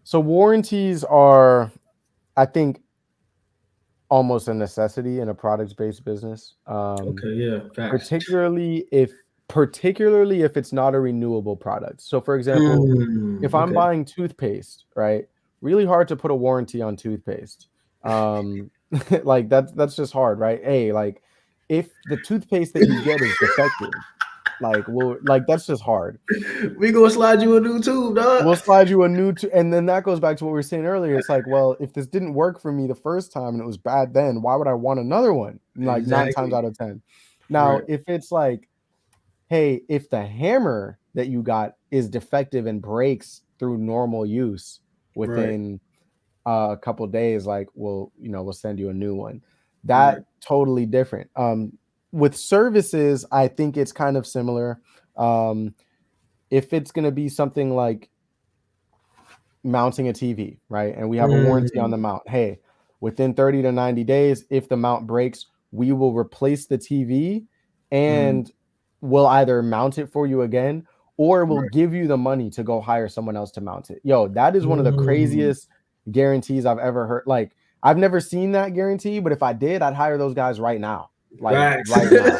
So warranties are, I think, almost a necessity in a products-based business. Okay, yeah, facts. Particularly if it's not a renewable product. So for example, if I'm Okay, buying toothpaste, right? Really hard to put a warranty on toothpaste. Um, like that's just hard, right? Hey, like if the toothpaste that you get is defective, like well, like that's just hard. we gonna slide you a new tube, dog. We'll slide you a and then that goes back to what we were saying earlier. It's like, well, if this didn't work for me the first time and it was bad then, why would I want another one? Like nine times Exactly. out of 10. Now, Right. if it's like, hey, if the hammer that you got is defective and breaks through normal use Right. within a couple days, like we'll send you a new one. Right. That totally different. with services, I think it's kind of similar. Um, if it's going to be something like mounting a TV, right? And we have a warranty on the Mm, mount. Hey, within 30 to 90 days, if the mount breaks, we will replace the TV mm, and we'll either mount it for you again or we'll right. give you the money to go hire someone else to mount it. Yo, that is one of the Mm, craziest guarantees I've ever heard. Like, I've never seen that guarantee, but if I did, I'd hire those guys right now. Like, facts. right now.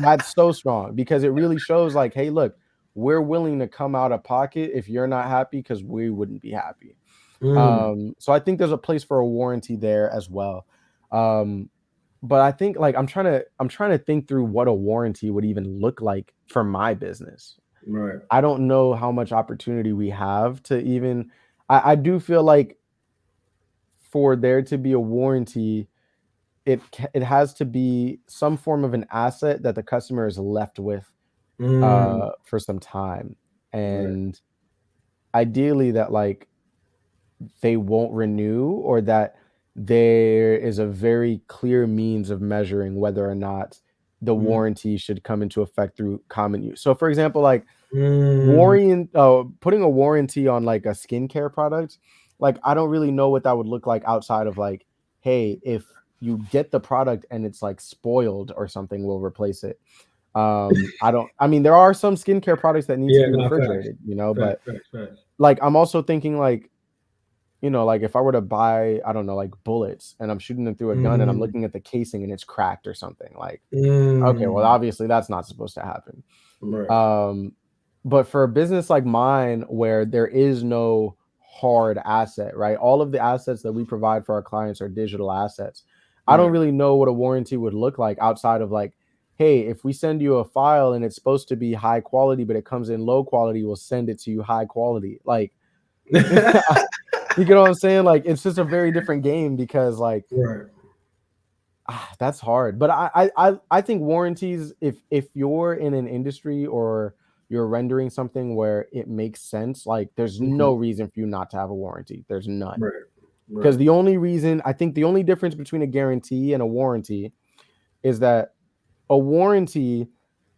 That's so strong because it really shows like, hey, look, we're willing to come out of pocket if you're not happy because we wouldn't be happy. Mm, So I think there's a place for a warranty there as well. Um, but I think like I'm trying to think through what a warranty would even look like for my business. right. I don't know how much opportunity we have to even I do feel like for there to be a warranty, it has to be some form of an asset that the customer is left with Mm, for some time. right. And ideally that like they won't renew or that there is a very clear means of measuring whether or not the Mm, warranty should come into effect through common use. So for example, like mm, putting a warranty on like a skincare product, like I don't really know what that would look like outside of like, hey, if you get the product and it's like spoiled or something, we'll replace it. I mean, there are some skincare products that need to yeah, be no, facts. refrigerated, you know, Facts, but facts, facts. like I'm also thinking like, like if I were to buy, I don't know, like bullets and I'm shooting them through a gun and I'm Mm, looking at the casing and it's cracked or something, like, okay, well, mm, obviously that's not supposed to happen. right. Um, but for a business like mine, where there is no hard asset, right? All of the assets that we provide for our clients are digital assets. I don't Right. really know what a warranty would look like outside of like, hey, if we send you a file and it's supposed to be high quality, but it comes in low quality, we'll send it to you high quality. Like, you get what I'm saying? Like, it's just a very different game because like Right. that's hard. But I think warranties, if you're in an industry or you're rendering something where it makes sense, like there's Mhm. no reason for you not to have a warranty. There's none. Right. Because Right. the only reason I think the only difference between a guarantee and a warranty is that a warranty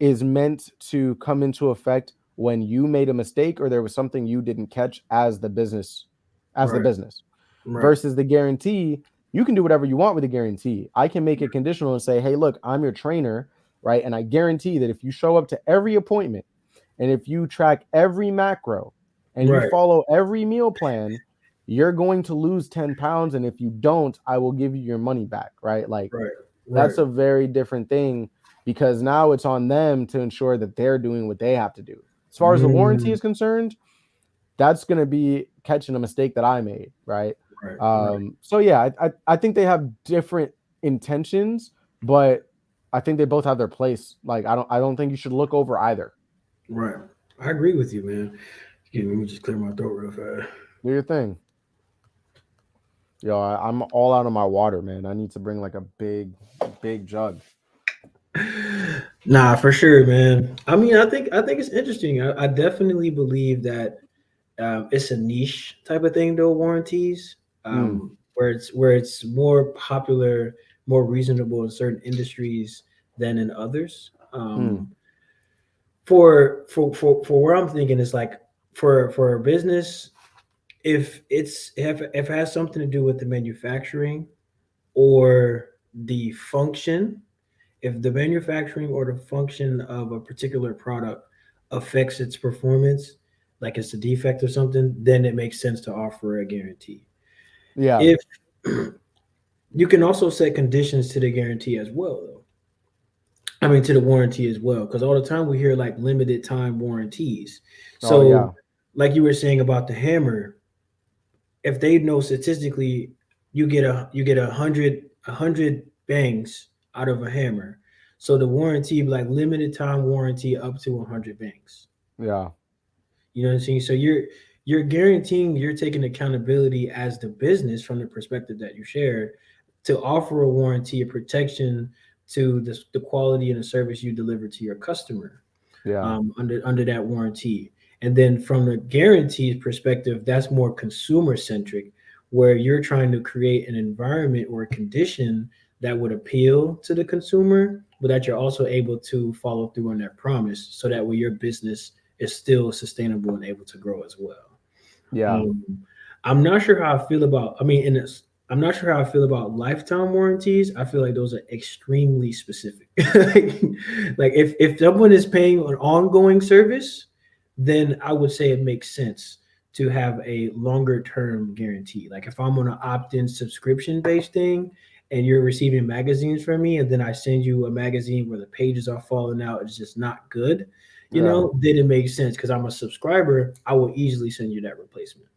is meant to come into effect when you made a mistake or there was something you didn't catch as the Right. business Right. versus the guarantee. You can do whatever you want with a guarantee. I can make it conditional and say, hey, look, I'm your trainer, right? And I guarantee that if you show up to every appointment and if you track every macro and you Right. follow every meal plan, you're going to lose 10 pounds. And if you don't, I will give you your money back, right? Like, Right. Right. that's a very different thing because now it's on them to ensure that they're doing what they have to do. As far as the warranty Mm, is concerned, that's going to be catching a mistake that I made, right? right. Right. So yeah, I think they have different intentions, but I think they both have their place. Like I don't think you should look over either. Right. I agree with you, man. Excuse me, let me just clear my throat real fast. Do your thing. Yo, I'm all out of my water, man. I need to bring like a big jug. Nah, for sure, man. I mean, I think it's interesting. I definitely believe that it's a niche type of thing, though. Warranties, Mm, where it's more popular, more reasonable in certain industries than in others. mm, For where I'm thinking is like for a business, if it has something to do with the manufacturing or the function, if the manufacturing or the function of a particular product affects its performance, like it's a defect or something, then it makes sense to offer a guarantee. yeah. If you can also set conditions to the guarantee as well, though. I mean, to the warranty as well, because all the time we hear like limited time warranties. Oh So, yeah. like you were saying about the hammer, if they know statistically you get a hundred bangs out of a hammer, so the warranty be like limited time warranty up to 100 bangs. Yeah. You know what I'm saying? So you're guaranteeing, you're taking accountability as the business from the perspective that you shared to offer a warranty, a protection to the quality and the service you deliver to your customer Yeah. under that warranty. And then from the guarantees perspective, that's more consumer centric, where you're trying to create an environment or a condition that would appeal to the consumer, but that you're also able to follow through on that promise, so that way your business is still sustainable and able to grow as well. Yeah. Um, I'm not sure how I feel about. I mean, in this, I'm not sure how I feel about lifetime warranties. I feel like those are extremely specific. Like if someone is paying an ongoing service, then I would say it makes sense to have a longer term guarantee. Like if I'm on an opt-in subscription based thing and you're receiving magazines from me, and then I send you a magazine where the pages are falling out, it's just not good, Yeah. then it makes sense because I'm a subscriber. I will easily send you that replacement.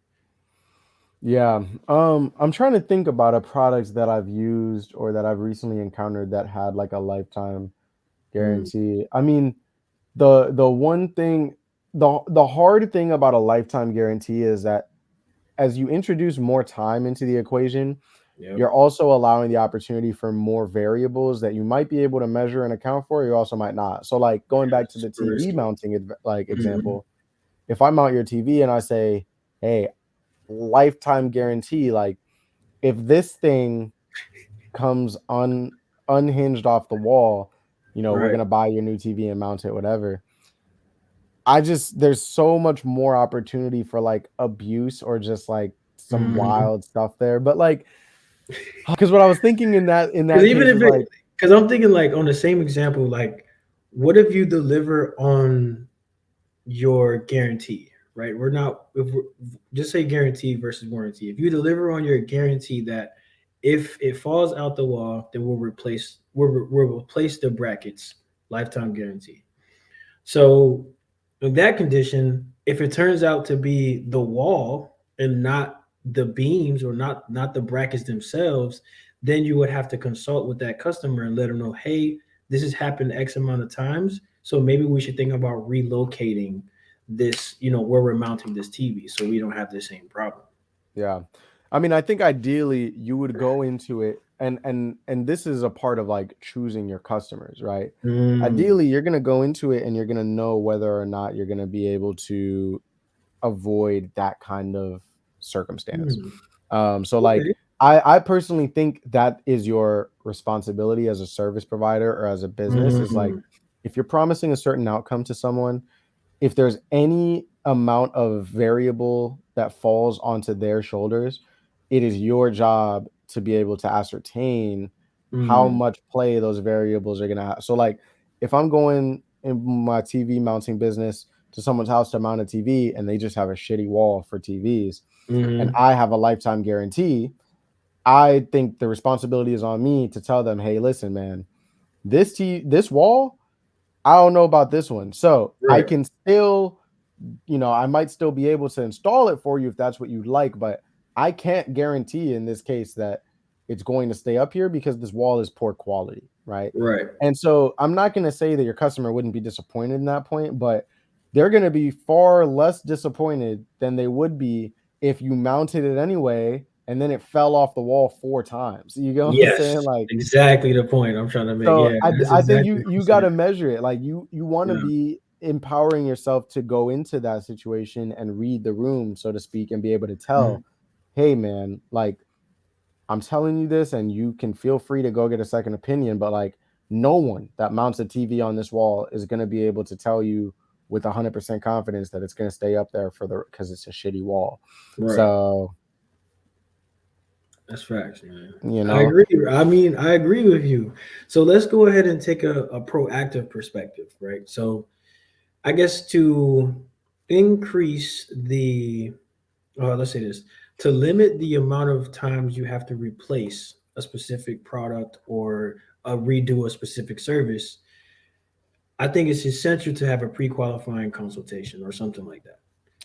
Yeah. I'm trying to think about a product that I've used or that I've recently encountered that had like a lifetime Mm, guarantee. I mean, the one thing, the hard thing about a lifetime guarantee is that as you introduce more time into the equation, yep. you're also allowing the opportunity for more variables that you might be able to measure and account for, you also might not. So like going back to the Super TV risky. mounting like Mhm. example, if I mount your TV and I say, "Hey, lifetime guarantee, like if this thing comes unhinged off the wall, we're Right. gonna buy your new TV and mount it, whatever." I just there's so much more opportunity for like abuse or just like some Mhm. wild stuff there. But like, because what I was thinking in Because that even case if is it, like, because I'm thinking like on the same example, like what if you deliver on your guarantee, right? We're not if we're, just say guarantee versus warranty. If you deliver on your guarantee that if it falls out the wall, then we'll replace the brackets, lifetime guarantee. So in that condition, if it turns out to be the wall and not the beams or not the brackets themselves, then you would have to consult with that customer and let them know, hey, this has happened X amount of times. So maybe we should think about relocating this, where we're mounting this TV so we don't have the same problem. yeah. I mean, I think ideally you would go into it, and this is a part of like choosing your customers, right? Mm, Ideally, you're gonna go into it and you're gonna know whether or not you're gonna be able to avoid that kind of circumstance. mm. So like Okay. I personally think that is your responsibility as a service provider or as a business, is like Mm, if you're promising a certain outcome to someone, if there's any amount of variable that falls onto their shoulders, it is your job to be able to ascertain how mm, much play those variables are going to have. So like if I'm going in my TV mounting business to someone's house to mount a TV and they just have a shitty wall for TVs and mm. I have a lifetime guarantee, I think the responsibility is on me to tell them, "Hey, listen, man, this wall, I don't know about this one. So I Right. can still, I might still be able to install it for you if that's what you'd like, but I can't guarantee in this case that it's going to stay up here because this wall is poor quality, right?" Right. And so I'm not going to say that your customer wouldn't be disappointed in that point, but they're going to be far less disappointed than they would be if you mounted it anyway and then it fell off the wall 4 times. You get what I'm Yes. saying? Like, Exactly the point I'm trying to make. so Yeah, I that's I think exactly you what I'm you got saying. to measure it. Like you want to Yeah. be empowering yourself to go into that situation and read the room, so to speak, and be able to Mm, tell, "Hey man, like I'm telling you this and you can feel free to go get a second opinion, but like no one that mounts a TV on this wall is going to be able to tell you with 100% confidence that it's going to stay up there for the because it's a shitty wall." right. So, That's facts, man. you I know, agree. I mean, I agree with you. So let's go ahead and take a proactive perspective, right? So I guess to increase the, let's say this, to limit the amount of times you have to replace a specific product or redo a specific service, I think it's essential to have a pre-qualifying consultation or something like that,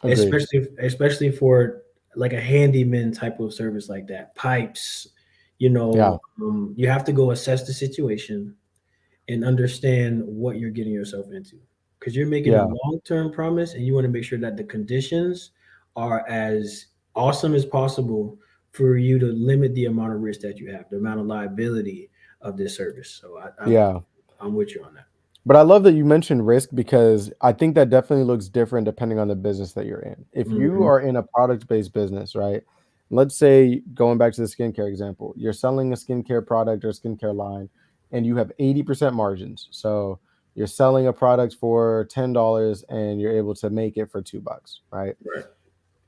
agreed. especially for like a handyman type of service like that. Pipes, Yeah. you have to go assess the situation and understand what you're getting yourself into, because you're making a Yeah. long-term promise and you want to make sure that the conditions are as awesome as possible for you to limit the amount of risk that you have, the amount of liability of this service. So Yeah. I'm with you on that. But I love that you mentioned risk because I think that definitely looks different depending on the business that you're in. If you Mhm. are in a product-based business, right? let's say, going back to the skincare example, you're selling a skincare product or skincare line and you have 80% margins. So you're selling a product for $10 and you're able to make it for $2, right? Right.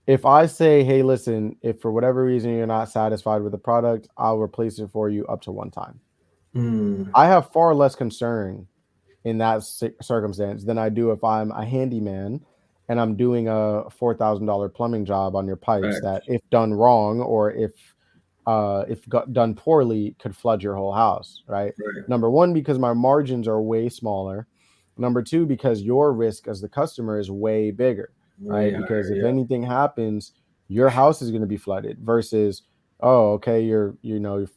If I say, hey, listen, if for whatever reason you're not satisfied with the product, I'll replace it for you up to one time. Mm, I have far less concern in that circumstance than I do if I'm a handyman and I'm doing a $4,000 plumbing job on your pipes that, facts. if done wrong or if got done poorly, could flood your whole house, right? Right. Number one, because my margins are way smaller. Number two, because your risk as the customer is way bigger, Way right? Because higher. if Yeah. anything happens, your house is going to be flooded versus, oh, okay, your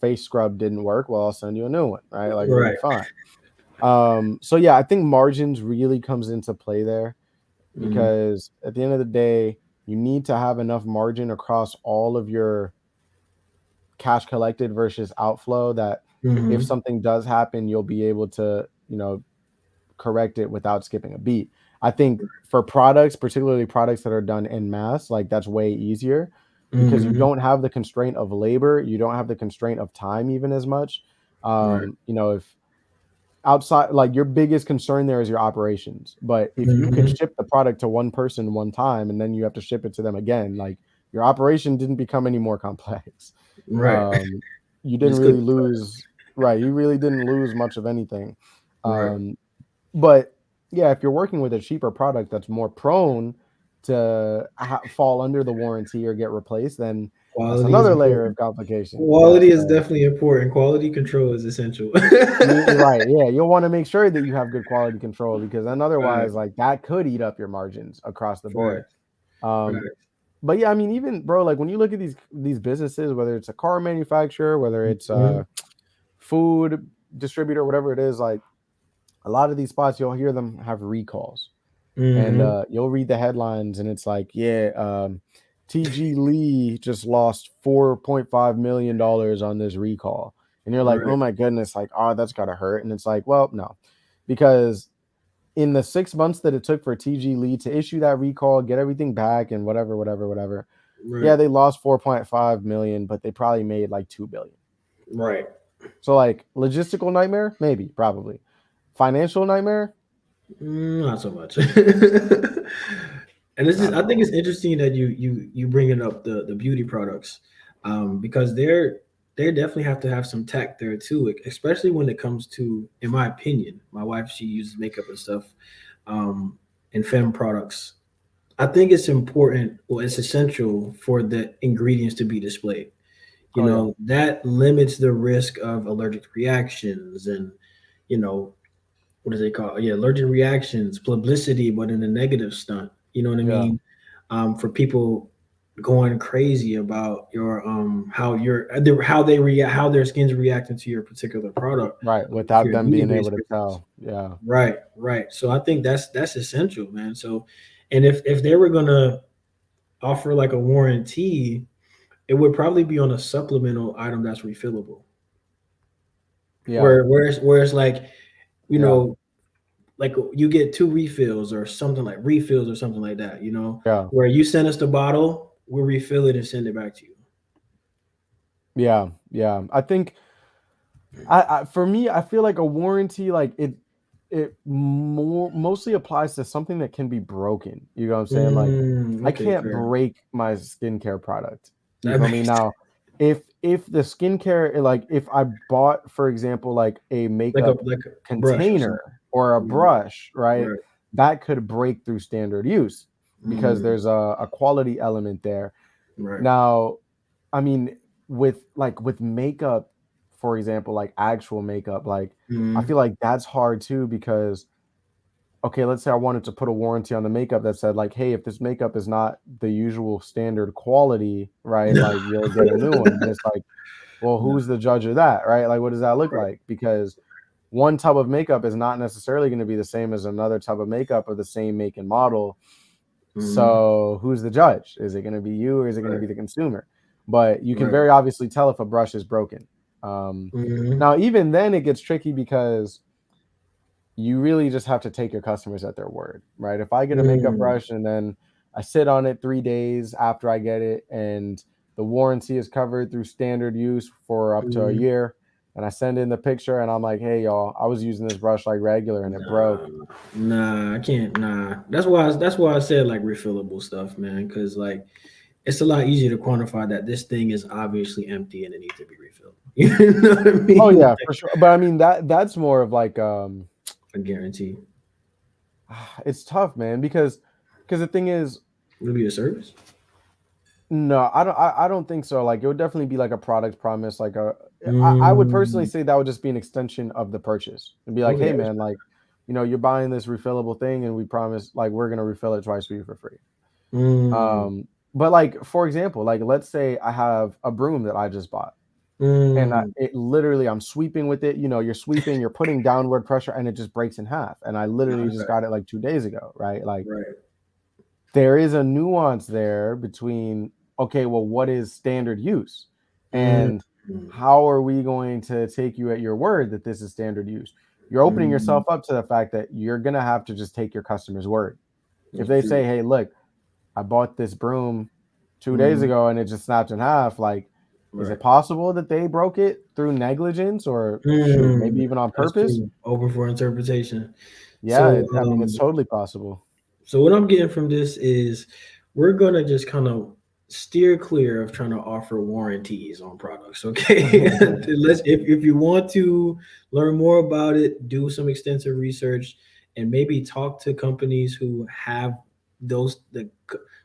face scrub didn't work. Well, I'll send you a new one, right? Like it'll be Right. fine. So yeah, I think margins really comes into play there Mm-hmm. because at the end of the day, you need to have enough margin across all of your cash collected versus outflow that if Mm-hmm. something does happen, you'll be able to, correct it without skipping a beat. I think for products, particularly products that are done in mass, like that's way easier because you Mm-hmm. don't have the constraint of labor, you don't have the constraint of time even as much. Right. If outside, like, your biggest concern there is your operations, but if you could Mm-hmm. ship the product to one person one time and then you have to ship it to them again, like, your operation didn't become any more complex. Right. um you didn't Just really could. lose, right, you really didn't lose much of anything. Right. um but yeah, if you're working with a cheaper product that's more prone to fall under the warranty or get replaced, then that's Quality is another layer of important. complication. Yeah, Quality is so definitely important. Quality control is essential. you're right. Yeah, you'll want to make sure that you have good quality control because then otherwise, Facts. like, that could eat up your margins across the board. Facts. Um, Facts. but yeah, I mean, even bro, like when you look at these businesses, whether it's a car manufacturer, whether it's Mm-hmm. a food distributor, whatever it is, like a lot of these spots, you'll hear them have recalls, and Mm-hmm. you'll read the headlines, and it's like, yeah, TG Lee just lost $4.5 million on this recall, and you're like, oh Right. my goodness, like, oh, that's gotta hurt, and it's like, well, no, because in the 6 months that it took for TG Lee to issue that recall, get everything back, and whatever, whatever, whatever, yeah, Right. they lost 4.5 million, but they probably made like 2 billion. Right. So like logistical nightmare, maybe, probably. Financial nightmare, Not so much. And this is, not I at think all. it's interesting that you bringing up the beauty products, because they definitely have to have some tact there too, especially when it comes to, in my opinion, my wife, she uses makeup and stuff, um, and femme products. I think it's important, well, it's essential for the ingredients to be displayed. Oh yeah, That limits the risk of allergic reactions and, you know, what do they call? Yeah, allergic reactions, publicity, but in a negative stunt. You know what I yeah, mean? For people going crazy about your how their skin's reacting to your particular product, right. if Without you're a them beauty being based able to business. tell, yeah. Right, right. So I think that's essential, man. So, and if they were gonna offer like a warranty, it would probably be on a supplemental item that's refillable, Yeah, where it's like, you yeah, know, like you get two refills or something, like refills or something like that, yeah, where you send us the bottle, we'll refill it and send it back to you. yeah, yeah. I think I for me, I feel like a warranty, like it mostly applies to something that can be broken. You know what I'm saying? Like, I Okay, can't fair. break my skincare product. You That feel me? makes Now, if the skincare, like if I bought, for example, like a makeup like a brush or something. container or a Mhm. brush, right? Right. That could break through standard use because Mm, there's a quality element there. right. Now, I mean, with makeup, for example, like actual makeup, like I Mm, feel like that's hard too because okay, let's say I wanted to put a warranty on the makeup that said like, hey, if this makeup is not the usual standard quality, right, no. like you'll get a new one. And it's like, well, No. who's the judge of that, right? Like, what does that look Right. like? Because one tub of makeup is not necessarily going to be the same as another tub of makeup of the same make and model. Mm, So who's the judge? Is it going to be you or is it going to right. be the consumer? But you can Right. very obviously tell if a brush is broken. Um, Mm, Now, even then, it gets tricky because you really just have to take your customers at their word, right? If I get a makeup mm, brush and then I sit on it 3 days after I get it and the warranty is covered through standard use for up to a Mhm. year. And I send in the picture and I'm like, hey y'all, I was using this brush like regular and it broke. Nah, nah, I can't. Nah, that's why I said like refillable stuff, man. Because like it's a lot easier to quantify that this thing is obviously empty and it needs to be refilled. You know what I Oh mean? yeah, for sure. But I mean that's more of like I guarantee. it's tough, man, because the thing is, Will be a service. no, I don't think so. Like it would definitely be like a product promise, like I would personally Mm, say that would just be an extension of the purchase and be like, okay, hey that's man, like, you're buying this refillable thing and we promise like we're gonna refill it twice for you for free. mm, But like for example, like let's say I have a broom that I just bought and mm. it literally I'm sweeping with it, you're sweeping, you're putting downward pressure and it just breaks in half. And I literally just Okay, got it like 2 days ago, right? Like right. there is a nuance there between, okay, well, what is standard use? Mm, And how are we going to take you at your word that this is standard use? You're opening mm. yourself up to the fact that you're going to have to just take your customer's word. If That's they say, true. hey, look, I bought this broom 2 days Mm, ago and it just snapped in half, like, is right. it possible that they broke it through negligence or shoot, maybe Mm, even on that's purpose? true. Open for interpretation. Yeah, So, I mean, it's totally possible. so what I'm getting from this is we're gonna just kind of steer clear of trying to offer warranties on products. Okay, let's if you want to learn more about it, do some extensive research, and maybe talk to companies who have those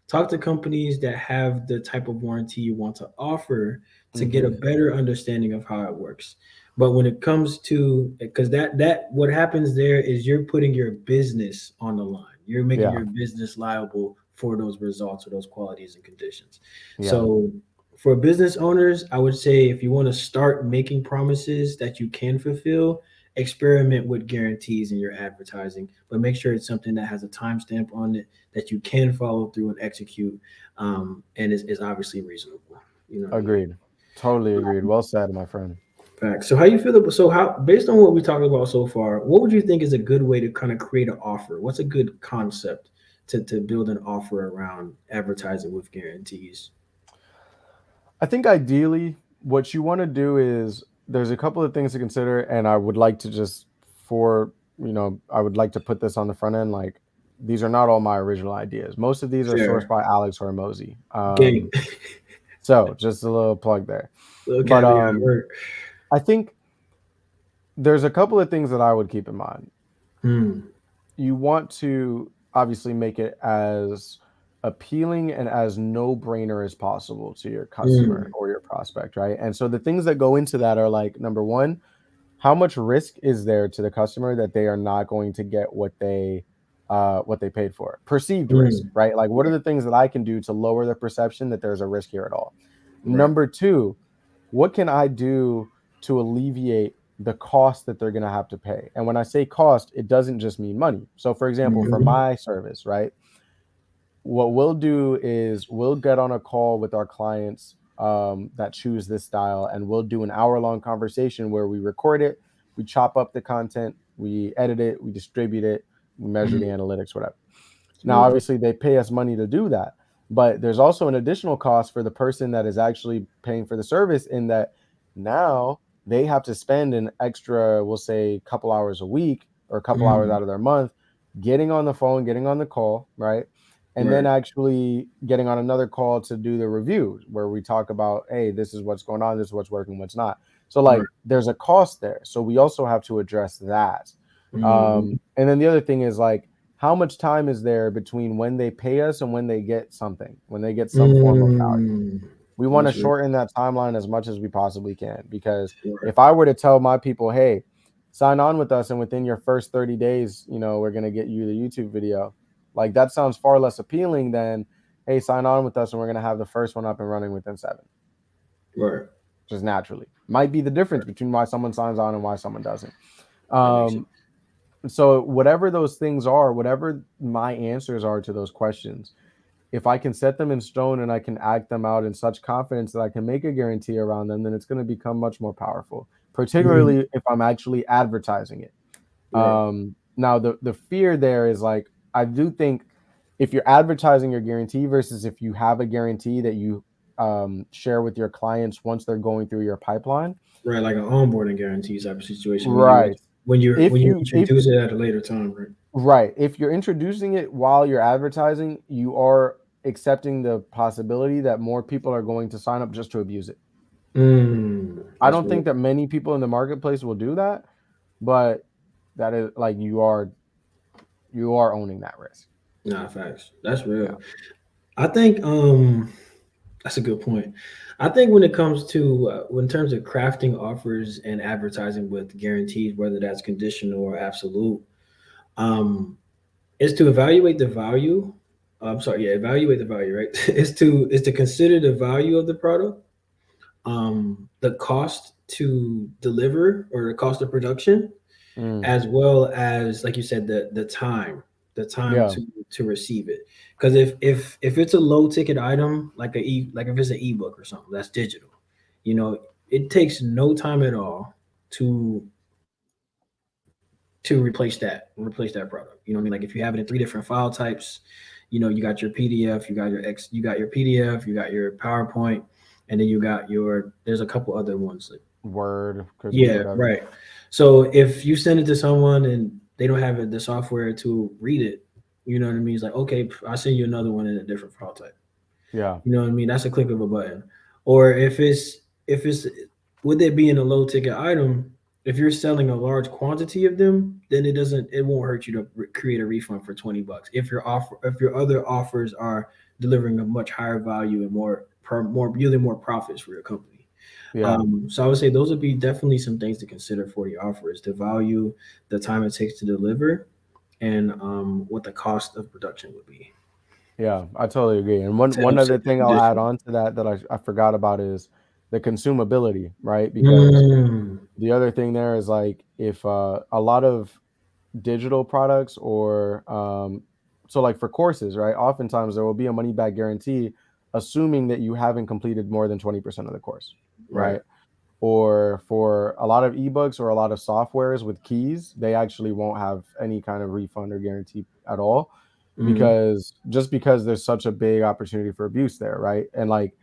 talk to companies that have the type of warranty you want to offer to get a Hmm. better understanding of how it works. But when it comes to because that what happens there is you're putting your business on the line. You're making Yeah, your business liable for those results or those qualities and conditions. yeah, So for business owners, I would say if you want to start making promises that you can fulfill, experiment with guarantees in your advertising, but make sure it's something that has a timestamp on it that you can follow through and execute, and is obviously reasonable. You know what I mean? agreed. Totally agreed. Well said, my friend. Facts. So how you feel about so how based on what we talked about so far, what would you think is a good way to kind of create an offer? What's a good concept to build an offer around advertising with guarantees? I think ideally, what you want to do is there's a couple of things to consider, and I would like to just I would like to put this on the front end. Like these are not all my original ideas. Most of these are sourced Fair. by Alex Hormozy. Gang. So just a little plug there. Little But caveat work. I think there's a couple of things that I would keep in mind. Hmm. You want to obviously make it as appealing and as no brainer as possible to your customer Hmm. or your prospect, right? And so the things that go into that are like number one, how much risk is there to the customer that they are not going to get what they paid for? Perceived risk, Hmm. right? Like what are Right. the things that I can do to lower the perception that there's a risk here at all? Right. Number two, what can I do to alleviate the cost that they're going to have to pay? And when I say cost, it doesn't just mean money. So, for example, for Hmm. my service, right, what we'll do is we'll get on a call with our clients that choose this style, and we'll do an hour-long conversation where we record it, we chop up the content, we edit it, we distribute it, we measure the Hmm. analytics, whatever. Now, Smooth. obviously, they pay us money to do that, but there's also an additional cost for the person that is actually paying for the service, in that now they have to spend an extra, we'll say, couple hours a week or a couple hours Hmm. out of their month getting on the phone, getting on the call, right? And then Right. actually getting on another call to do the review where we talk about, hey, this is what's going on, this is what's working, what's not. So, Right. like, there's a cost there. So, we also have to address that. Hmm. And then the other thing is, like, how much time is there between when they pay us and when they get something, when they get some form of value? Hmm. We want to That's real. shorten that timeline as much as we possibly can, because Right. if I were to tell my people, hey, sign on with us and within your first 30 days, we're going to get you the YouTube video, like that sounds far less appealing than, hey, sign on with us and we're going to have the first one up and running within 7, Right. just naturally. Might be the difference between why someone signs on and why someone doesn't. That makes sense. Um, so whatever those things are, whatever my answers are to those questions, if I can set them in stone and I can act them out in such confidence that I can make a guarantee around them, then it's going to become much more powerful, Hmm. particularly if I'm actually advertising it. Right. Now, the fear there is, like, I do think if you're advertising your guarantee versus if you have a guarantee that you share with your clients once they're going through your pipeline. Right, like an onboarding guarantee type of situation when Right. when If you you if introduce it at a later time, right? Right. If you're introducing it while you're advertising, you are accepting the possibility that more people are going to sign up just to abuse it. I That's don't real. think that many people in the marketplace will do that, but that is like you are owning that risk. Nah, facts. That's Yeah. real. I think that's a good point. I think when it comes to in terms of crafting offers and advertising with guarantees, whether that's conditional or absolute, um, is to evaluate the value. I'm sorry, yeah, evaluate the value, right? Is to consider the value of the product, the cost to deliver or the cost of production, Mm, as well as like you said the time yeah. to receive it. Because if it's a low ticket item like if it's an ebook or something that's digital, you know, it takes no time at all to replace that product. You know what I mean? Like if you have it in three different file types, you know, you got your PDF, you got your PDF, you got your PowerPoint, and then you got your there's a couple other ones like Word could be yeah, whatever. right. So if you send it to someone and they don't have the software to read it, you know what I mean? It's like, okay, I'll send you another one in a different file type. Yeah. You know what I mean? That's a click of a button. Or if it's with it being a low ticket item, if you're selling a large quantity of them, then it won't hurt you to create a refund for $20. If your other offers are delivering a much higher value and more yielding more profits for your company. Yeah. So I would say those would be definitely some things to consider for the offers: the value, the time it takes to deliver, and what the cost of production would be. Yeah, I totally agree. And one Same, other same thing I'll add condition. on to that I forgot about is the consumability, right? Because Mm, the other thing there is like if a lot of digital products or so like for courses, right? Oftentimes there will be a money back guarantee assuming that you haven't completed more than 20% of the course, right. right? Or for a lot of ebooks or a lot of softwares with keys, they actually won't have any kind of refund or guarantee at all Mm, because there's such a big opportunity for abuse there, right? And like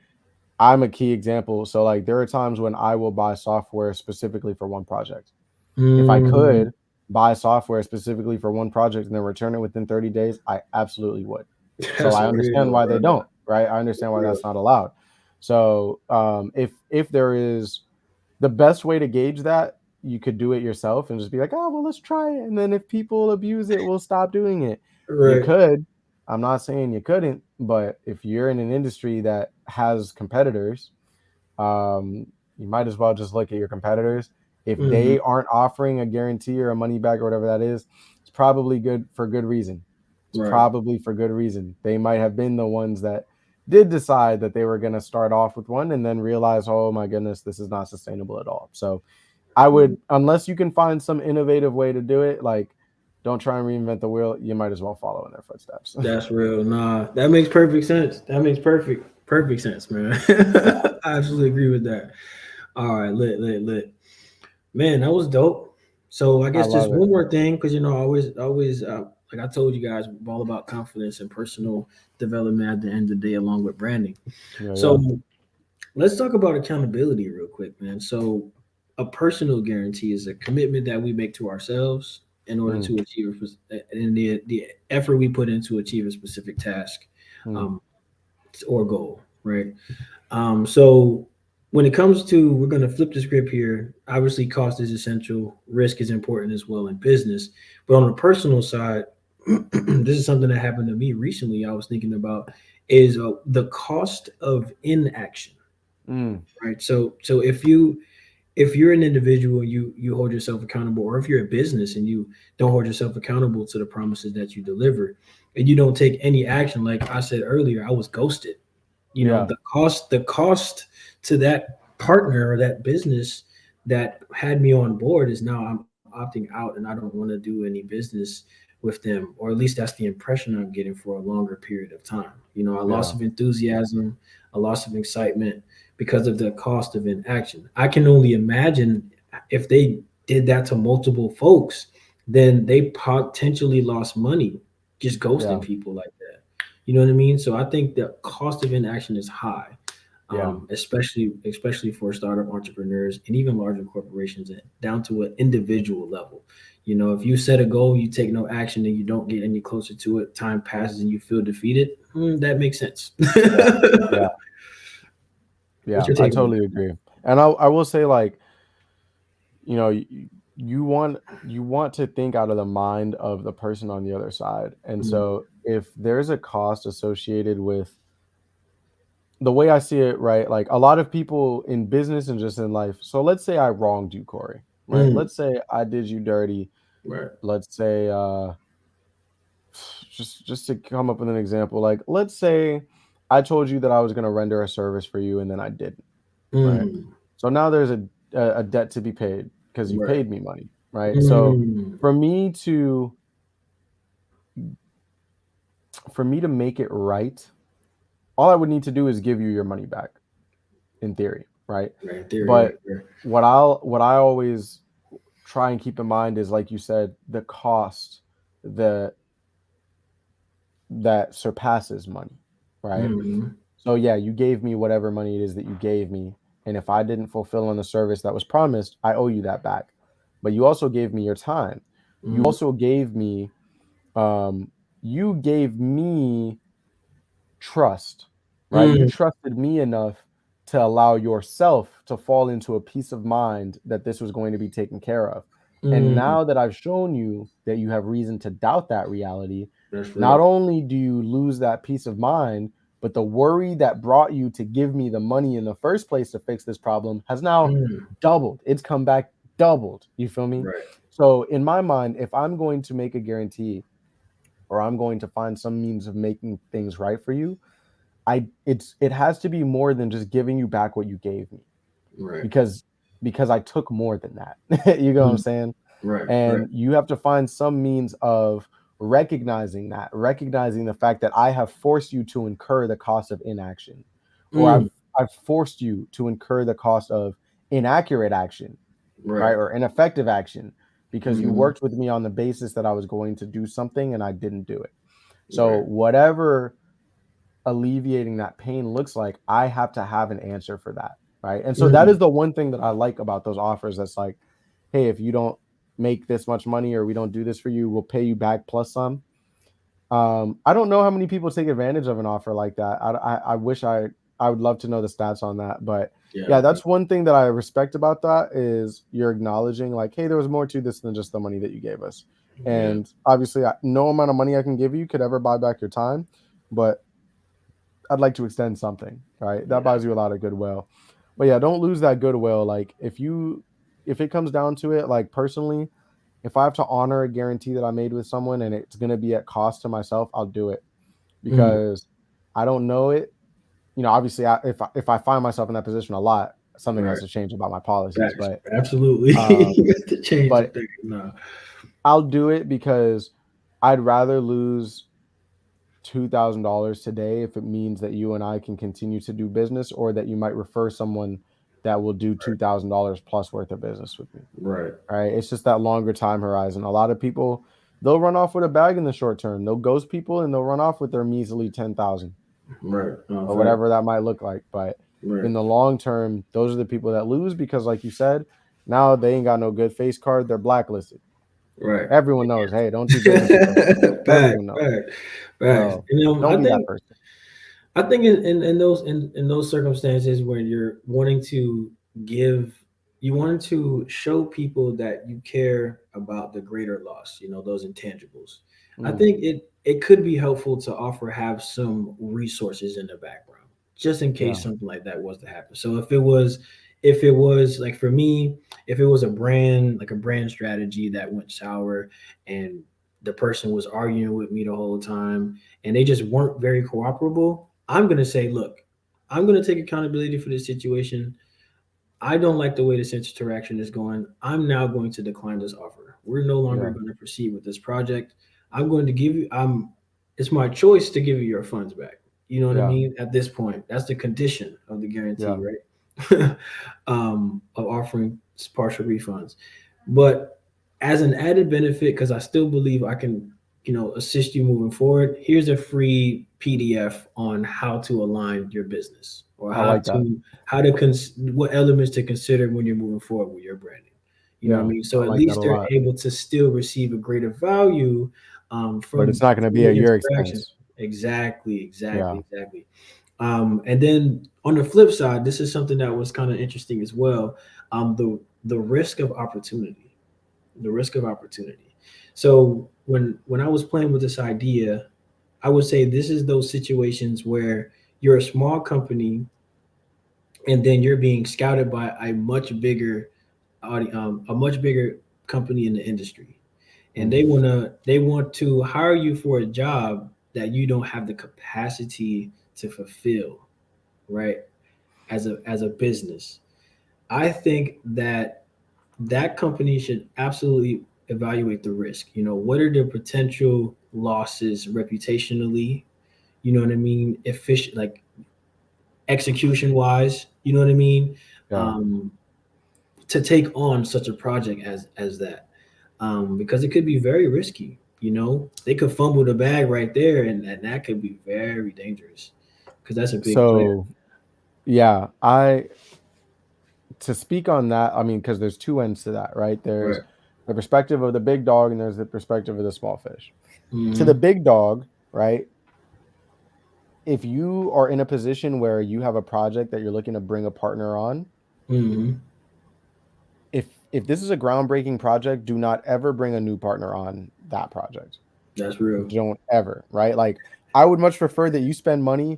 I'm a key example. So like there are times when I will buy software specifically for one project. If I mm, could buy software specifically for one project and then return it within 30 days, I absolutely would. So that's I understand real, why they bro. don't, right? I understand why Real. that's not allowed. So if there is the best way to gauge that, you could do it yourself and just be like, oh well, let's try it. And then if people abuse it, we'll stop doing it. You Right. could. I'm not saying you couldn't, but if you're in an industry that has competitors, um, you might as well just look at your competitors. If Hmm. they aren't offering a guarantee or a money back or whatever that is, it's probably good for good reason. It's Right. probably for good reason. They might have been the ones that did decide that they were going to start off with one and then realize, oh my goodness, this is not sustainable at all. So I would, unless you can find some innovative way to do it, like don't try and reinvent the wheel. You might as well follow in their footsteps. That's real. Nah, that makes perfect sense. That makes perfect sense, man. Yeah, I absolutely agree with that. All right, lit. Man, that was dope. So I I guess just love it. one more thing, because you know, I always, like I told you guys, I'm all about confidence and personal development at the end of the day, along with branding. Yeah, So yeah. let's talk about accountability real quick, man. So a personal guarantee is a commitment that we make to ourselves in order Mm, to achieve in the effort we put into achieve a specific task, mm, um, or goal, right? So when it comes to, we're going to flip the script here. Obviously, cost is essential. Risk is important as well in business. But on the personal side, this is something that happened to me recently. I was thinking about is the cost of inaction, mm, right? So if you're an individual and you hold yourself accountable, or if you're a business and you don't hold yourself accountable to the promises that you deliver, and you don't take any action, like I said earlier, I was ghosted. You know, yeah, the cost to that partner or that business that had me on board is now I'm opting out and I don't want to do any business with them, or at least that's the impression I'm getting for a longer period of time. You know, a loss yeah, of enthusiasm, a loss of excitement because of the cost of inaction. I can only imagine if they did that to multiple folks, then they potentially lost money just ghosting yeah. people like that. You know what I mean? So I think the cost of inaction is high. Yeah. especially for startup entrepreneurs and even larger corporations, down to an individual level. If you set a goal, you take no action, and you don't get any closer to it, time passes and you feel defeated. That makes sense. Yeah. Yeah. What's Yeah. your I take on totally agree. And I will say, like, you know, you want to think out of the mind of the person on the other side. And that? so if there's a cost associated with the way I see it, right? Like a lot of people in business and just in life. So let's say I wronged you, Corey, right? Mm, Let's say I did you dirty. right. Let's say just to come up with an example, like let's say I told you that I was going to render a service for you and then I didn't, right? Mm, So now there's a debt to be paid because you right. paid me money, right? So Mm, for me to make it right, all I would need to do is give you your money back in theory, right? right. Theory, right But there. what I always try and keep in mind is, like you said, the cost that surpasses money, right? Mm, So yeah, you gave me whatever money it is that you gave me, and if I didn't fulfill on the service that was promised, I owe you that back. But you also gave me your time. You mm, also gave me um you gave me trust, right? You mm, trusted me enough to allow yourself to fall into a peace of mind that this was going to be taken care of. And mm. now that I've shown you that you have reason to doubt that reality, That's not real. only do you lose that peace of mind, but the worry that brought you to give me the money in the first place to fix this problem has now Mm, doubled. It's come back doubled. You feel me? right. So, in my mind, if I'm going to make a guarantee or I'm going to find some means of making things right for you, it has to be more than just giving you back what you gave me, Right. because I took more than that. You know what I'm Mm, saying? right. Right. And you have to find some means of recognizing the fact that I have forced you to incur the cost of inaction, or Mm, I've forced you to incur the cost of inaccurate action, right, right. or ineffective action, because you Mm, worked with me on the basis that I was going to do something and I didn't do it. So right. whatever alleviating that pain looks like, I have to have an answer for that, right? And so that Mm, is the one thing that I like about those offers. That's like, hey, if you don't make this much money or we don't do this for you, we'll pay you back plus some. I don't know how many people take advantage of an offer like that. I wish I would love to know the stats on that, but yeah. yeah, that's one thing that I respect about that is you're acknowledging like, hey, there was more to this than just the money that you gave us. Yeah. And obviously, no amount of money I can give you could ever buy back your time, but I'd like to extend something, right? That Yeah. buys you a lot of goodwill. But yeah, don't lose that goodwill. Like if it comes down to it, like personally, if I have to honor a guarantee that I made with someone and it's going to be at cost to myself, I'll do it Mm, because I don't know it. Obviously, if I find myself in that position a lot, something has right. to change about my policies. Facts. But Absolutely. um, You got to change the but thing. No. I'll do it because I'd rather lose $2,000 today if it means that you and I can continue to do business, or that you might refer someone that will do $2,000 plus worth of business with me. Right. All right. It's just that longer time horizon. A lot of people, they'll run off with a bag in the short term. They'll ghost people and they'll run off with their measly 10,000 Right. No, or fact. whatever that might look like. But Right. in the long term, those are the people that lose because, like you said, now they ain't got no good face card. They're blacklisted. Right. Everyone knows, hey, don't do business with those people. Fact. Everyone knows. Fact. Facts. So don't I be that think person. in those circumstances when you're wanting to give, you wanted to show people that you care about the greater loss, those intangibles. I Mm, think it could be helpful to have some resources in the background just in yeah. case something like that was to happen. So if it was like for me, if it was a brand strategy that went sour, and the person was arguing with me the whole time and they just weren't very cooperable, I'm going to say, look, I'm going to take accountability for this situation. I don't like the way this interaction is going. I'm now going to decline this offer. We're no longer Yeah. going to proceed with this project. I'm going to give you, it's my choice to give you your funds back. You know what I Yeah. mean? At this point, that's the condition of the guarantee, Yeah. right? Of offering partial refunds. But as an added benefit, because I still believe I can, assist you moving forward, here's a free PDF on how to align your business or I like that. what elements to consider when you're moving forward with your branding. You know what I Yeah, mean? So I at like that least a they're lot. able to still receive a greater value But it's from not going to be the at your interaction. expense. Exactly, Yeah. exactly, exactly. And then on the flip side, this is something that was kind of interesting as well. The risk of opportunity, the risk of opportunity. So when I was playing with this idea, I would say this is those situations where you're a small company and then you're being scouted by a much bigger company in the industry, and Hmm. they want to hire you for a job that you don't have the capacity to fulfill, right? As a business, I think that that company should absolutely evaluate the risk. You know, what are the potential losses reputationally? You know what I mean? Efficient, like execution wise. You know what I mean? Yeah. Um, to take on such a project as that, because it could be very risky. You know, they could fumble the bag right there, and that could be very dangerous because that's a big player. So, yeah, I to speak on that, I mean, because there's two ends to that, right? There's Right. the perspective of the big dog and there's the perspective of the small fish. To the Mm-hmm. big dog, right? If you are in a position where you have a project that you're looking to bring a partner on, Mm-hmm. if this is a groundbreaking project, do not ever bring a new partner on that project. That's real. Don't ever, right? Like, I would much prefer that you spend money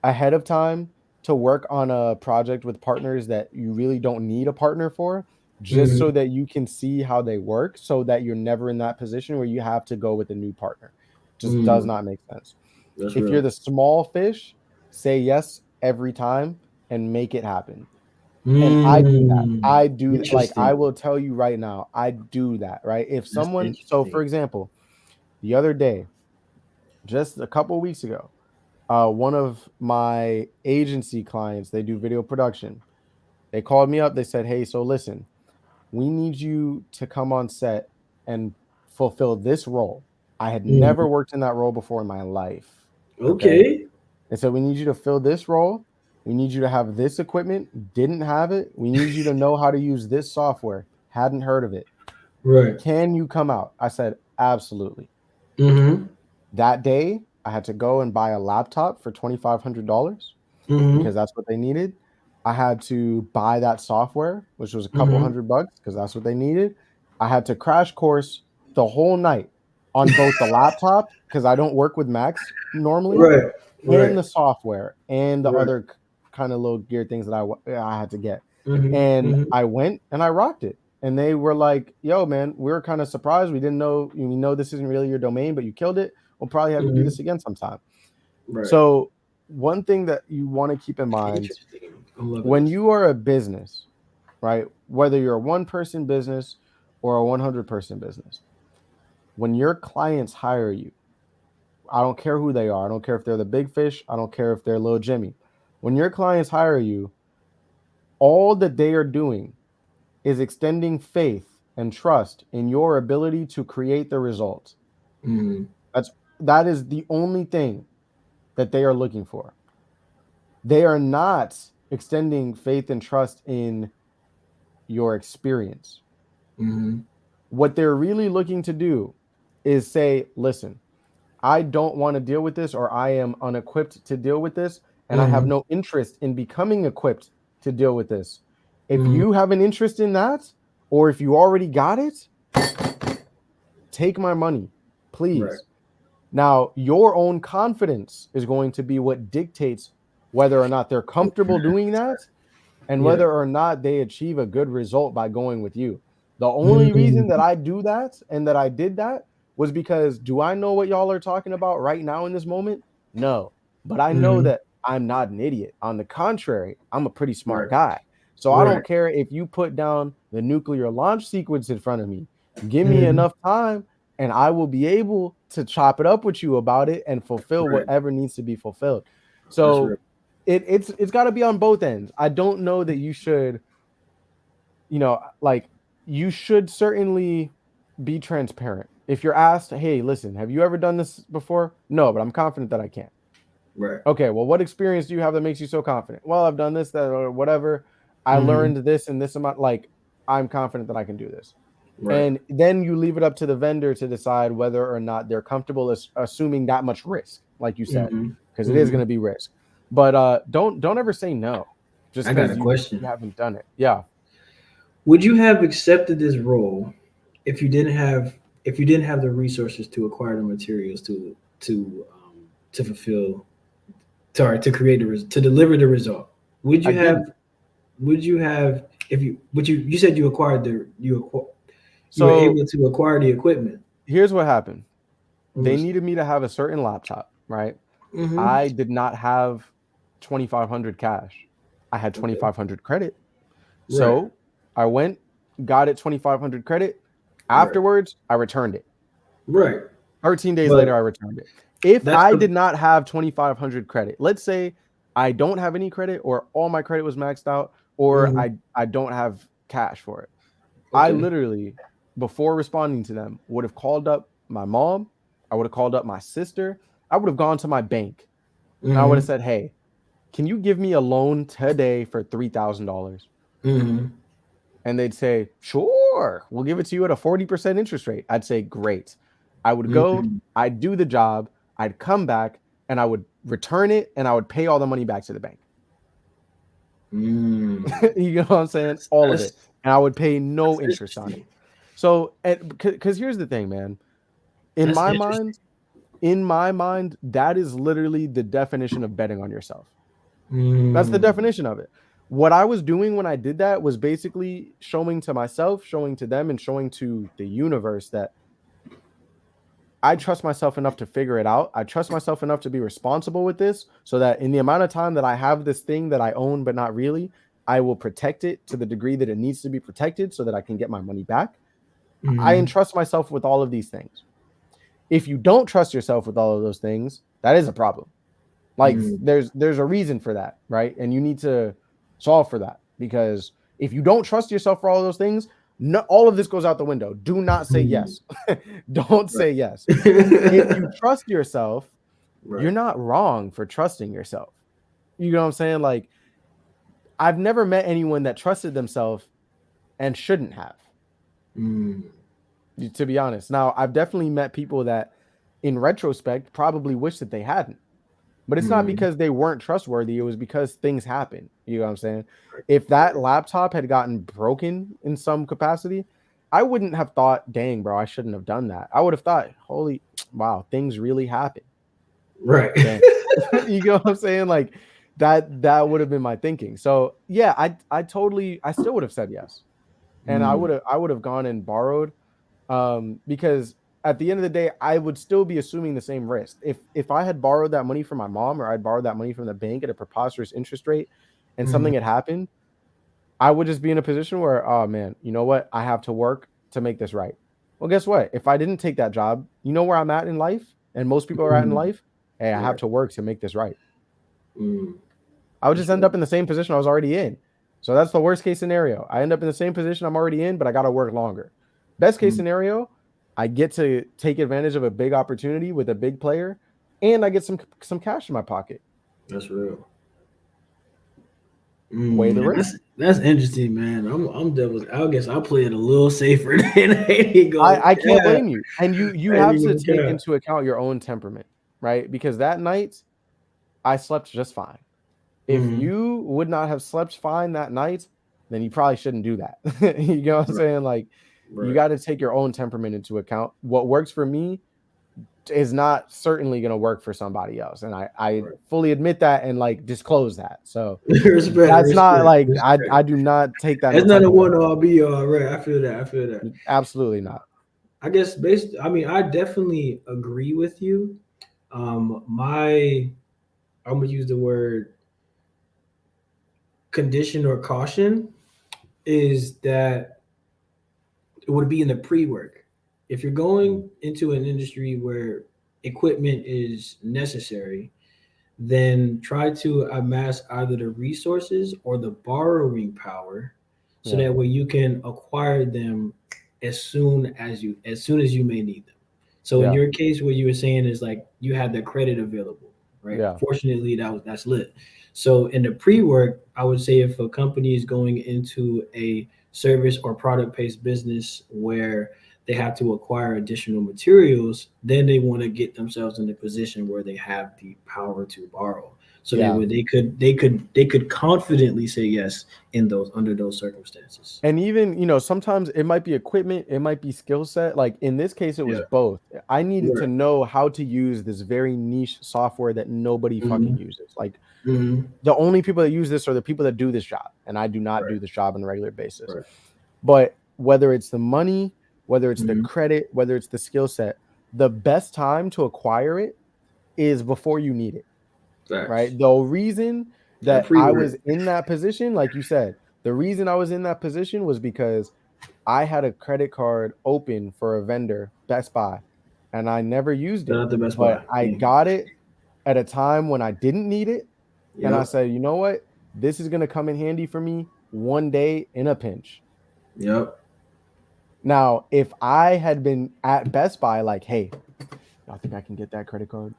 ahead of time to work on a project with partners that you really don't need a partner for, just so Mm-hmm. that you can see how they work, so that you're never in that position where you have to go with a new partner. Just does Mm. not make sense. That's If you're real. the small fish, say yes every time and make it happen. And I do that. Mm. I do like, I Interesting. will tell you right now, I do that, right? If That's someone, so interesting. for example, the other day, just a couple weeks ago, one of my agency clients, they do video production. They called me up. They said, "Hey, so listen, we need you to come on set and fulfill this role." I had never Mm. worked in that role before in my life. Okay. Okay. They said, "We need you to fill this role. We need you to have this equipment. Didn't have it. We need you to know how to use this software. Hadn't heard of it. Right. Can you come out?" I said, "Absolutely." Mm-hmm. That day, I had to go and buy a laptop for $2,500 Mm-hmm. because that's what they needed. I had to buy that software, which was a couple Mm-hmm. $100 because that's what they needed. I had to crash course the whole night on both the laptop, because I don't work with Macs normally, Right. Right. and the software and the Right. other kind of little gear things that I had to get. Mm-hmm. And Mm-hmm. I went and I rocked it. And they were like, "Yo, man, we were kind of surprised. We didn't know. We know this isn't really your domain, but you killed it. We'll probably have you do Mm-hmm. this again sometime." Right. So, one thing that you want to keep in mind Interesting. I'm loving when this. you are a business, right? Whether you're a one person business or a 100-person business, when your clients hire you, I don't care who they are. I don't care if they're the big fish. I don't care if they're little Jimmy. When your clients hire you, all that they are doing is extending faith and trust in your ability to create the results. Mm-hmm. That's that is the only thing that they are looking for. They are not extending faith and trust in your experience. Mm-hmm. What they're really looking to do is say, "Listen, I don't want to deal with this, or I am unequipped to deal with this, and I have Mm-hmm. no interest in becoming equipped to deal with this. If Mm-hmm. you have an interest in that, or if you already got it, take my money, Right. please." Now, your own confidence is going to be what dictates whether or not they're comfortable doing that and Yeah. whether or not they achieve a good result by going with you. The only reason that Mm-hmm. I do that and that I did that was because, do I know what y'all are talking about right now in this moment? No. But I know Mm-hmm. that I'm not an idiot. On the contrary, I'm a pretty smart Right. guy. So I Right. don't care if you put down the nuclear launch sequence in front of me. Give me Mm-hmm. enough time and I will be able to chop it up with you about it and fulfill Right. whatever needs to be fulfilled. That's real. So it's got to be on both ends. I don't know that you should, like, you should certainly be transparent. If you're asked, "Hey, listen, have you ever done this before?" "No, but I'm confident that I can." Right. Okay, well, what experience do you have that makes you so confident? Well, I've done this, that, or whatever. I Mm-hmm. learned this and this amount. Like, I'm confident that I can do this. Right. And then you leave it up to the vendor to decide whether or not they're comfortable assuming that much risk, like you said, Mm-hmm. because it is Mm-hmm. going to be risk. But don't ever say no just I got because a you question. haven't done it. Yeah, Would you have accepted this role if you didn't have the resources to acquire the materials to fulfill to create to deliver the result? Would I you have didn't. if you said you were So able to acquire the equipment? here's what happened. What They was needed me to have a certain laptop, right? mm-hmm. I did not have 2,500 cash. I had Okay. 2,500 credit. Right. So I went, got it 2,500 credit. Right. Afterwards, I returned it. Right. 13 days later, But I returned it. If that's I the did not have 2,500 credit, let's say I don't have any credit or all my credit was maxed out or mhm. I don't have cash for it. I Okay. literally, before responding to them, would have called up my mom. I would have called up my sister. I would have gone to my bank and I would have Mm-hmm. said, hey, can you give me a loan today for $3,000? Mm-hmm. And they'd say, sure, we'll give it to you at a 40% interest rate. I'd say, great. I would go, Mm-hmm. I'd do the job, I'd come back, and I would return it and I would pay all the money back to the bank. Mm. You know what I'm saying? All of That's it. And I would pay no that's interest on it. interesting. So, because here's the thing, man. In That's my interesting. mind, in my mind, that is literally the definition of betting on yourself. That's the Mm. definition of it. What I was doing when I did that was basically showing to myself, showing to them, and showing to the universe that I trust myself enough to figure it out. I trust myself enough to be responsible with this so that in the amount of time that I have this thing that I own, but not really, I will protect it to the degree that it needs to be protected so that I can get my money back. I Mm-hmm. entrust myself with all of these things. If you don't trust yourself with all of those things, that is a problem. Like Mm. there's a reason for that, right? And you need to solve for that because if you don't trust yourself for all of those things, no, all of this goes out the window. Do not say Mm. yes. Don't Right. say yes. If you trust yourself, you're Right. not wrong for trusting yourself. You know what I'm saying? Like I've never met anyone that trusted themselves and shouldn't have, Mm. to be honest. Now, I've definitely met people that in retrospect probably wish that they hadn't. But it's not Mm. because they weren't trustworthy. It was because things happen. You know what I'm saying? If that Right. laptop had gotten broken in some capacity, I wouldn't have thought, dang, bro, I shouldn't have done that. I would have thought, holy, wow, things really happen. Right. Dang. You know what I'm saying? Like that would have been my thinking. So yeah, I still would have said yes. And Mm. I would have gone and borrowed because at the end of the day, I would still be assuming the same risk. If I had borrowed that money from my mom or I'd borrowed that money from the bank at a preposterous interest rate and Mm. something had happened, I would just be in a position where, oh man, you know what? I have to work to make this right. Well, guess what? If I didn't take that job, you know where I'm at in life, and most people are at in Mm. life. Hey, I have Right. to work to make this right. Mm. I would That's just end real. up in the same position I was already in. So that's the worst case scenario. I end up in the same position I'm already in, but I got to work longer. Best case Mm. scenario, I get to take advantage of a big opportunity with a big player, and I get some cash in my pocket. That's real. Weigh the Mm. risk. That's interesting, man. I'm devil's. I guess I play it a little safer than I ain't gonna I can't cap. blame you, and you I have ain't to gonna take cap. into account your own temperament, right? Because that night I slept just fine. If Mm. you would not have slept fine that night, then you probably shouldn't do that. You know what I'm Right. saying? Like you Right. got to take your own temperament into account. What works for me is not certainly going to work for somebody else, and I Right. fully admit that and like disclose that. So Respect. that's not Respect. like I Respect. do not take that That's no not type a of way. one all be all. Right. I feel that. I feel that. Absolutely not. I guess based. I mean, I definitely agree with you. My I'm gonna use the word condition or caution is that it would be in the pre-work. If you're Mm, going into an industry where equipment is necessary, then try to amass either the resources or the borrowing power so yeah, that way you can acquire them as soon as you may need them. So in yeah, your case, what you were saying is like you have the credit available. right? Yeah. Fortunately, that's lit. So in the pre-work, I would say if a company is going into a service or product-based business where they have to acquire additional materials, then they want to get themselves in a position where they have the power to borrow. So Yeah. they could confidently say yes in those under those circumstances. And even, sometimes it might be equipment, it might be skill set. Like in this case, it was Yeah. both. I needed to Right. know how to use this very niche software that nobody fucking Hmm. uses. Like Hmm. the only people that use this are the people that do this job. And I do not Right. do this job on a regular basis. Right. But whether it's the money, whether it's the Hmm. credit, whether it's the skill set, the best time to acquire it is before you need it. Facts. Right? The reason That that I pre-work. was in that position, like you said, the reason I was in that position was because I had a credit card open for a vendor, Best Buy, and I never used Shout it, out to Best but Buy. I Yeah. got it at a time when I didn't need it, and I Yep. said, "You know what? This is gonna come in handy for me one day in a pinch." Yep. Now, if I had been at Best Buy, like, "Hey, y'all think I can get that credit card?"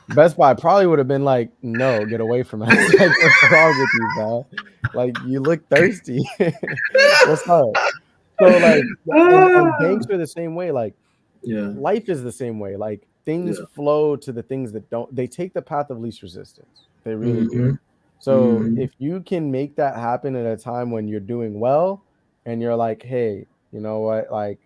Best Buy probably would have been like, "No, get away from us." Like, "What's wrong with you, bro? Like, you look thirsty. What's up?" So, like, and Ah! banks are the same way, like, Yeah. life is the same way, like, things Yeah. flow to the things that don't they take the path of least resistance. They really do. Hmm. So, Hmm. if you can make that happen at a time when you're doing well and you're like, "Hey, you know what? Like,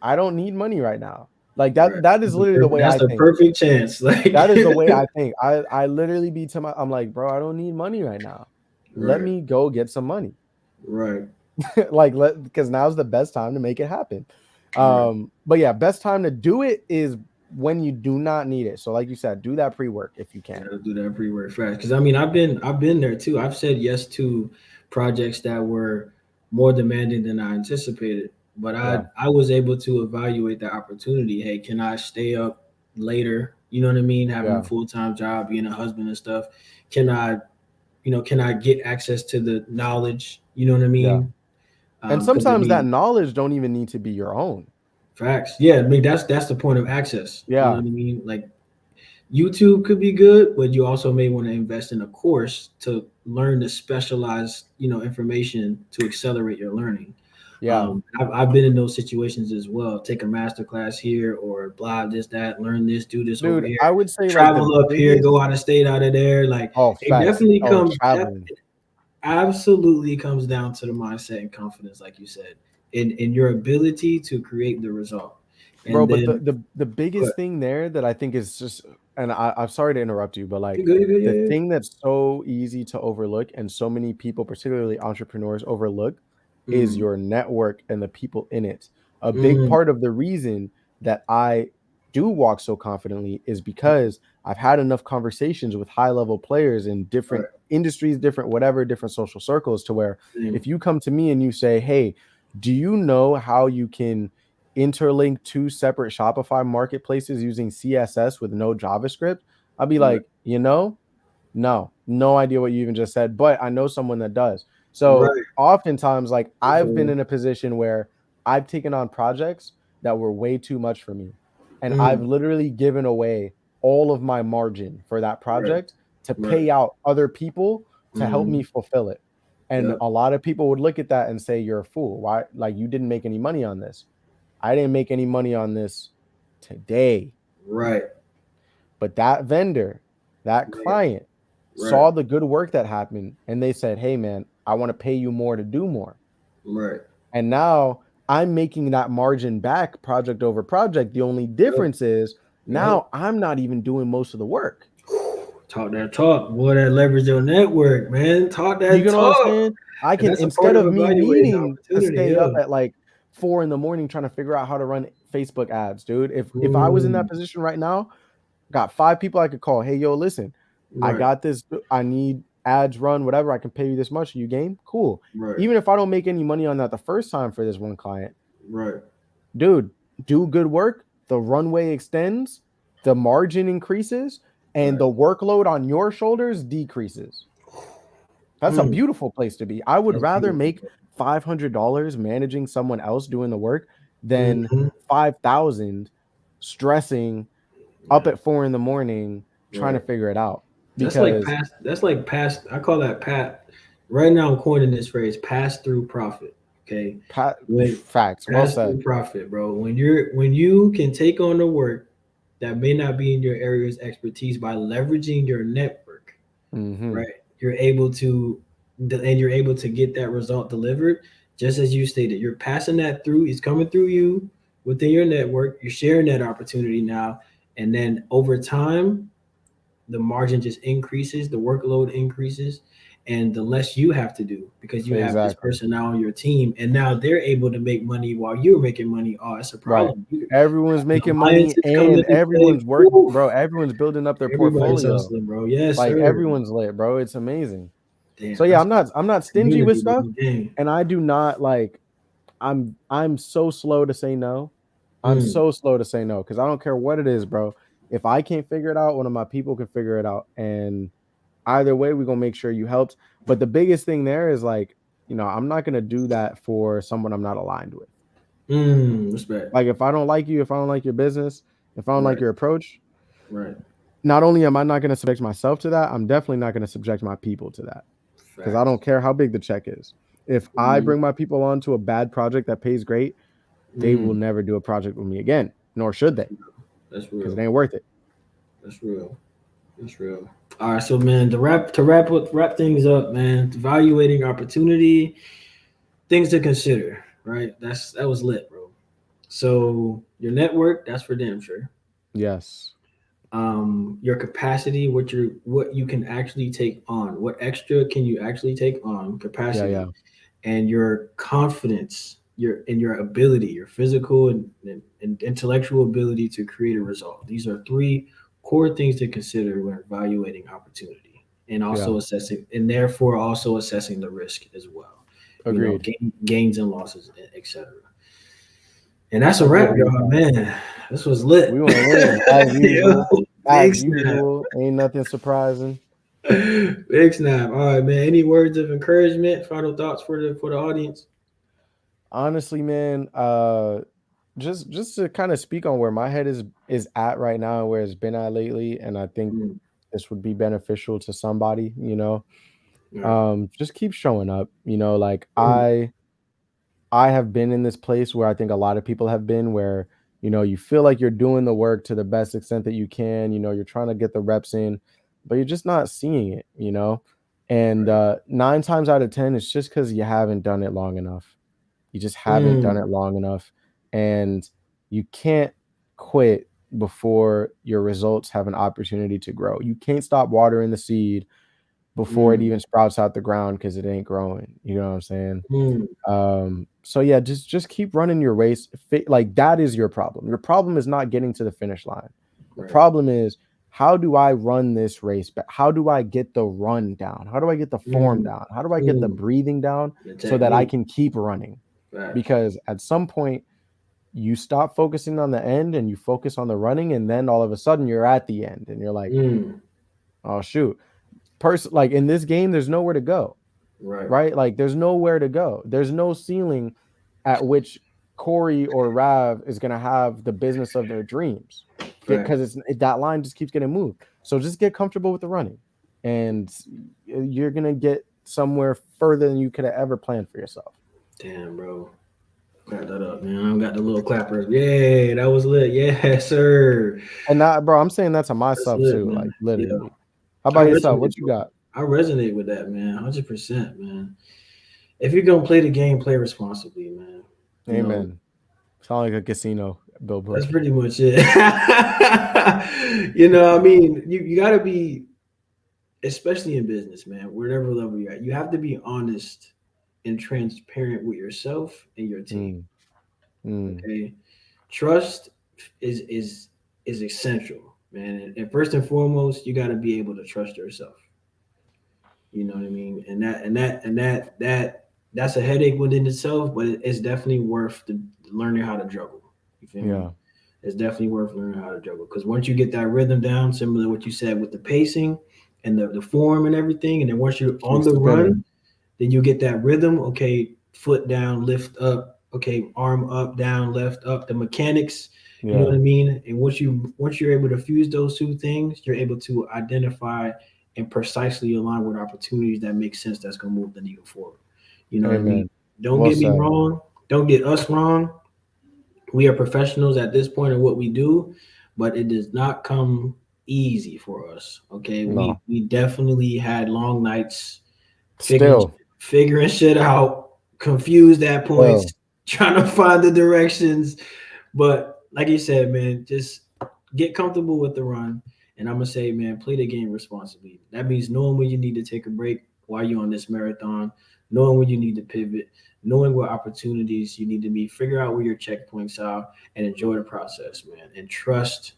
I don't need money right now." Like, Right. that is literally the way That's I the think. perfect chance. Like, That is the way I think. I literally be to my I'm like, "Bro, I don't need money right now. Let right. me go get some money." Right. Like, because now's the best time to make it happen. Right. But yeah, best time to do it is when you do not need it. So like you said, do that pre-work if you can. Gotta do that pre-work fast. Because I mean, I've been there too. I've said yes to projects that were more demanding than I anticipated. But Yeah. I was able to evaluate the opportunity. Hey, can I stay up later? You know what I mean? Having a Yeah. full time job, being a husband and stuff. Can I, can I get access to the knowledge? You know what I Yeah. mean? And Because I sometimes that mean, knowledge don't even need to be your own. facts. Yeah, I mean that's the point of access. You know Yeah. what I mean? Like YouTube could be good, but you also may want to invest in a course to learn the specialized, information to accelerate your learning. Yeah. I've been in those situations as well. Take a master class here or blah, this, that, learn this, do this over Dude, here, I would say like the travel up here, biggest go out of state, out of there. Like oh it facts. definitely Oh, comes, traveling. absolutely comes down to the mindset and confidence, like you said, in your ability to create the result. Bro, And but then, the go biggest ahead. thing there that I think is just and I'm sorry to interrupt you, but You like good, you good, the yeah, yeah. thing that's so easy to overlook and so many people, particularly entrepreneurs, overlook is Mm, your network and the people in it. A big mm, part of the reason that I do walk so confidently is because I've had enough conversations with high level players in different right. industries, different whatever, different social circles to where Same. if you come to me and you say, "Hey, do you know how you can interlink two separate Shopify marketplaces using CSS with no JavaScript?" I'll be Right. like, no idea what you even just said, but I know someone that does. So Right. oftentimes, like I I've feel been you. in a position where I've taken on projects that were way too much for me. And I've Mm, literally given away all of my margin for that right. project to Right. pay out other people to help me Mm, fulfill it. And yep. a lot of people would look at that and say, "You're a fool. Why? Like you didn't make any money on this." I didn't make any money on this today, Right. but that vendor, that Man. client Right. saw the good work that happened and they said, "Hey man, I want to pay you more to do more." Right. And now I'm making that margin back project over project. The only Yep. difference is Yep. now I'm not even doing most of the work. Talk that talk, boy. That leverage your network, man. Talk You that get what I'm talk, saying? I and can that's a part instead of of me evaluating the needing to opportunity. stay up Yeah. at like 4 in the morning trying to figure out how to run Facebook ads, dude. If I was in that Mm, position right now, got 5 people I could call. "Hey, yo, listen, I right. got this. I need ads run, whatever. I can pay you this much. You game? Cool." Right. Even if I don't make any money on that the first time for this one client, Right. dude, do good work. The runway extends, the margin increases, and Right. the workload on your shoulders decreases. That's a Mm, beautiful place to be. I would that's rather beautiful. make $500 managing someone else doing the work than Mm-hmm. 5,000 stressing up Yeah. at 4 in the morning trying to Right. figure it out That's like because past. That's like past. I call that pat. Right now, I'm coining this phrase: pass through profit. Okay, when facts, well pass said. through profit, bro. When you can take on the work that may not be in your area's expertise by leveraging your network, Hmm. right? You're able to, and you're able to get that result delivered, just as you stated. You're passing that through. It's coming through you within your network. You're sharing that opportunity now, and then over time the margin just increases, the workload increases, and the less you have to do because you have this Exactly. person now on your team, and now they're able to make money while you're making money. Oh, it's a Right. problem. Everyone's The making money alliances come and into play. everyone's work, Woo, bro. Everyone's building up their everybody's portfolio. hustling, bro. Yes, Like sir. everyone's lit, bro. It's amazing. So Damn, yeah, that's I'm not stingy with community stuff, with the game. and I do not like I'm so slow to say no. I'm Mm, so slow to say no because I don't care what it is, bro. If I can't figure it out, one of my people can figure it out. And either way, we're gonna make sure you helped. But the biggest thing there is like, I'm not gonna do that for someone I'm not aligned with. respect. Like if I don't like you, if I don't like your business, if I don't like Right, your approach, right. not only am I not gonna subject myself to that, I'm definitely not gonna subject my people to that. Because I Facts. don't care how big the check is. If I Mm, bring my people onto a bad project that pays great, they will mm, never do a project with me again, nor should they, that's because it real. ain't worth it. That's real. That's real. All right, so man, wrap things up, man. Evaluating opportunity, things to consider. Right, that was lit, bro. So your network, that's for damn sure. Yes. Your capacity, what you can actually take on, what extra can you actually take on, Yeah, capacity, yeah. and your confidence, your ability, your physical and intellectual ability to create a result. These are three core things to consider when evaluating opportunity, and Yeah. also assessing, and therefore also assessing the risk as well. Agreed. Gains and losses, etc. And that's a wrap, Agreed, y'all. Josh. Man, this was lit. We went in as Yo, usual. big As snap. usual. Ain't nothing surprising. Big snap. All right, man. Any words of encouragement, final thoughts for the audience? Honestly, man, just to kind of speak on where my head is at right now and where it's been at lately, and I think Mm, this would be beneficial to somebody. all right. Just keep showing up. Like Mm, I have been in this place where I think a lot of people have been where, you feel like you're doing the work to the best extent that you can, you're trying to get the reps in, but you're just not seeing it. And right. 9 times out of 10, it's just because you haven't done it long enough. You just haven't done Mm, it long enough. And you can't quit before your results have an opportunity to grow. You can't stop watering the seed before it mm, even sprouts out the ground because it ain't growing. You know what I'm saying? mm, So yeah, just keep running your race. Like that is your problem. Your problem is not getting to the finish line. The right. problem is how do I run this race? But how do I get the run down? How do I get the form Mm, down? How do I get the mm. breathing down The so that I technique. can keep running? Facts. Because at some point you stop focusing on the end and you focus on the running, and then all of a sudden you're at the end and you're like, Mm, oh shoot. Like in this game, there's nowhere to go, right. right? Like there's nowhere to go. There's no ceiling at which Corey or Rav is gonna have the business of their dreams. Facts. Because that line just keeps getting moved. So just get comfortable with the running, and you're gonna get somewhere further than you could have ever planned for yourself. Damn, bro. Clap that up, man. I got the little clappers. Yay, that was lit. Yeah, sir. And that, bro, I'm saying that to That's myself lit, too, like man. Yeah. literally. How I about yourself? resonate, What you bro. got? I resonate with that, man. 100%, man. If you're gonna play the game, play responsibly, man. You know, Amen. Sound like a casino that's billboard. pretty much it. I mean, you gotta be, especially in business, man, whatever level you're at, you have to be honest and transparent with yourself and your team. Mm, mm, Okay. Trust is is is essential, man. And first and foremost, you gotta be able to trust yourself. You know what I mean? That's a headache within itself, but it's definitely worth learning how to juggle. You feel me? yeah. It's definitely worth learning how to juggle because once you get that rhythm down, similar to what you said with the pacing and the form and everything, and then once you're on Keep the spinning. run, then you get that rhythm. Okay, foot down, lift up. Okay, arm up, down, left, up. The mechanics You know what Yeah. I mean? And once you're able to fuse those two things, you're able to identify and precisely align with opportunities that make sense that's gonna move the needle forward. You know what I mean? Amen. Don't Well get me said. wrong. Don't get us wrong. We are professionals at this point in what we do, but it does not come easy for us. Okay. We No. we definitely had long nights figuring Still. figuring shit out, confused at points, Still. trying to find the directions. But like you said, man, just get comfortable with the run. And I'm gonna say, man, play the game responsibly. That means knowing when you need to take a break while you're on this marathon, knowing when you need to pivot, knowing what opportunities you need to be, figure out where your checkpoints are, and enjoy the process, man. And trust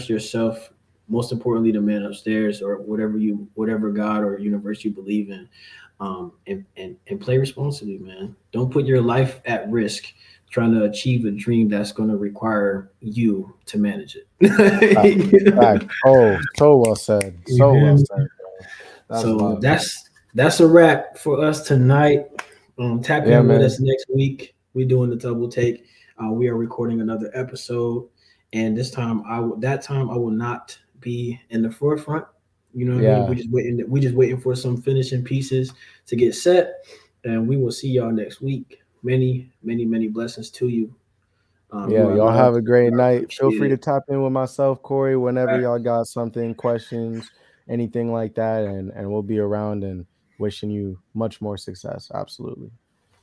yourself. Most importantly, the man upstairs or whatever God or universe you believe in, and play responsibly, man. Don't put your life at risk trying to achieve a dream that's going to require you to manage Fact. it. Fact. Oh, so well said. You So well feel me? said, bro. That's So love. that's a wrap for us tonight. Tap Yeah, in with man. us next week. We're doing the double take. We are recording another episode, and this time I will not be in the forefront. You know what I mean? Yeah. We just waiting for some finishing pieces to get set, and we will see y'all next week. Many blessings to you. You Yeah. are Y'all have loved. a You great are night. Feel free to appreciated. tap in with myself, Corey, whenever Facts. y'all got something, questions, anything like that. And we'll be around and wishing you much more success. Absolutely.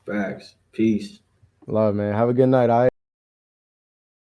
Facts. Peace. Love, man. Have a good night.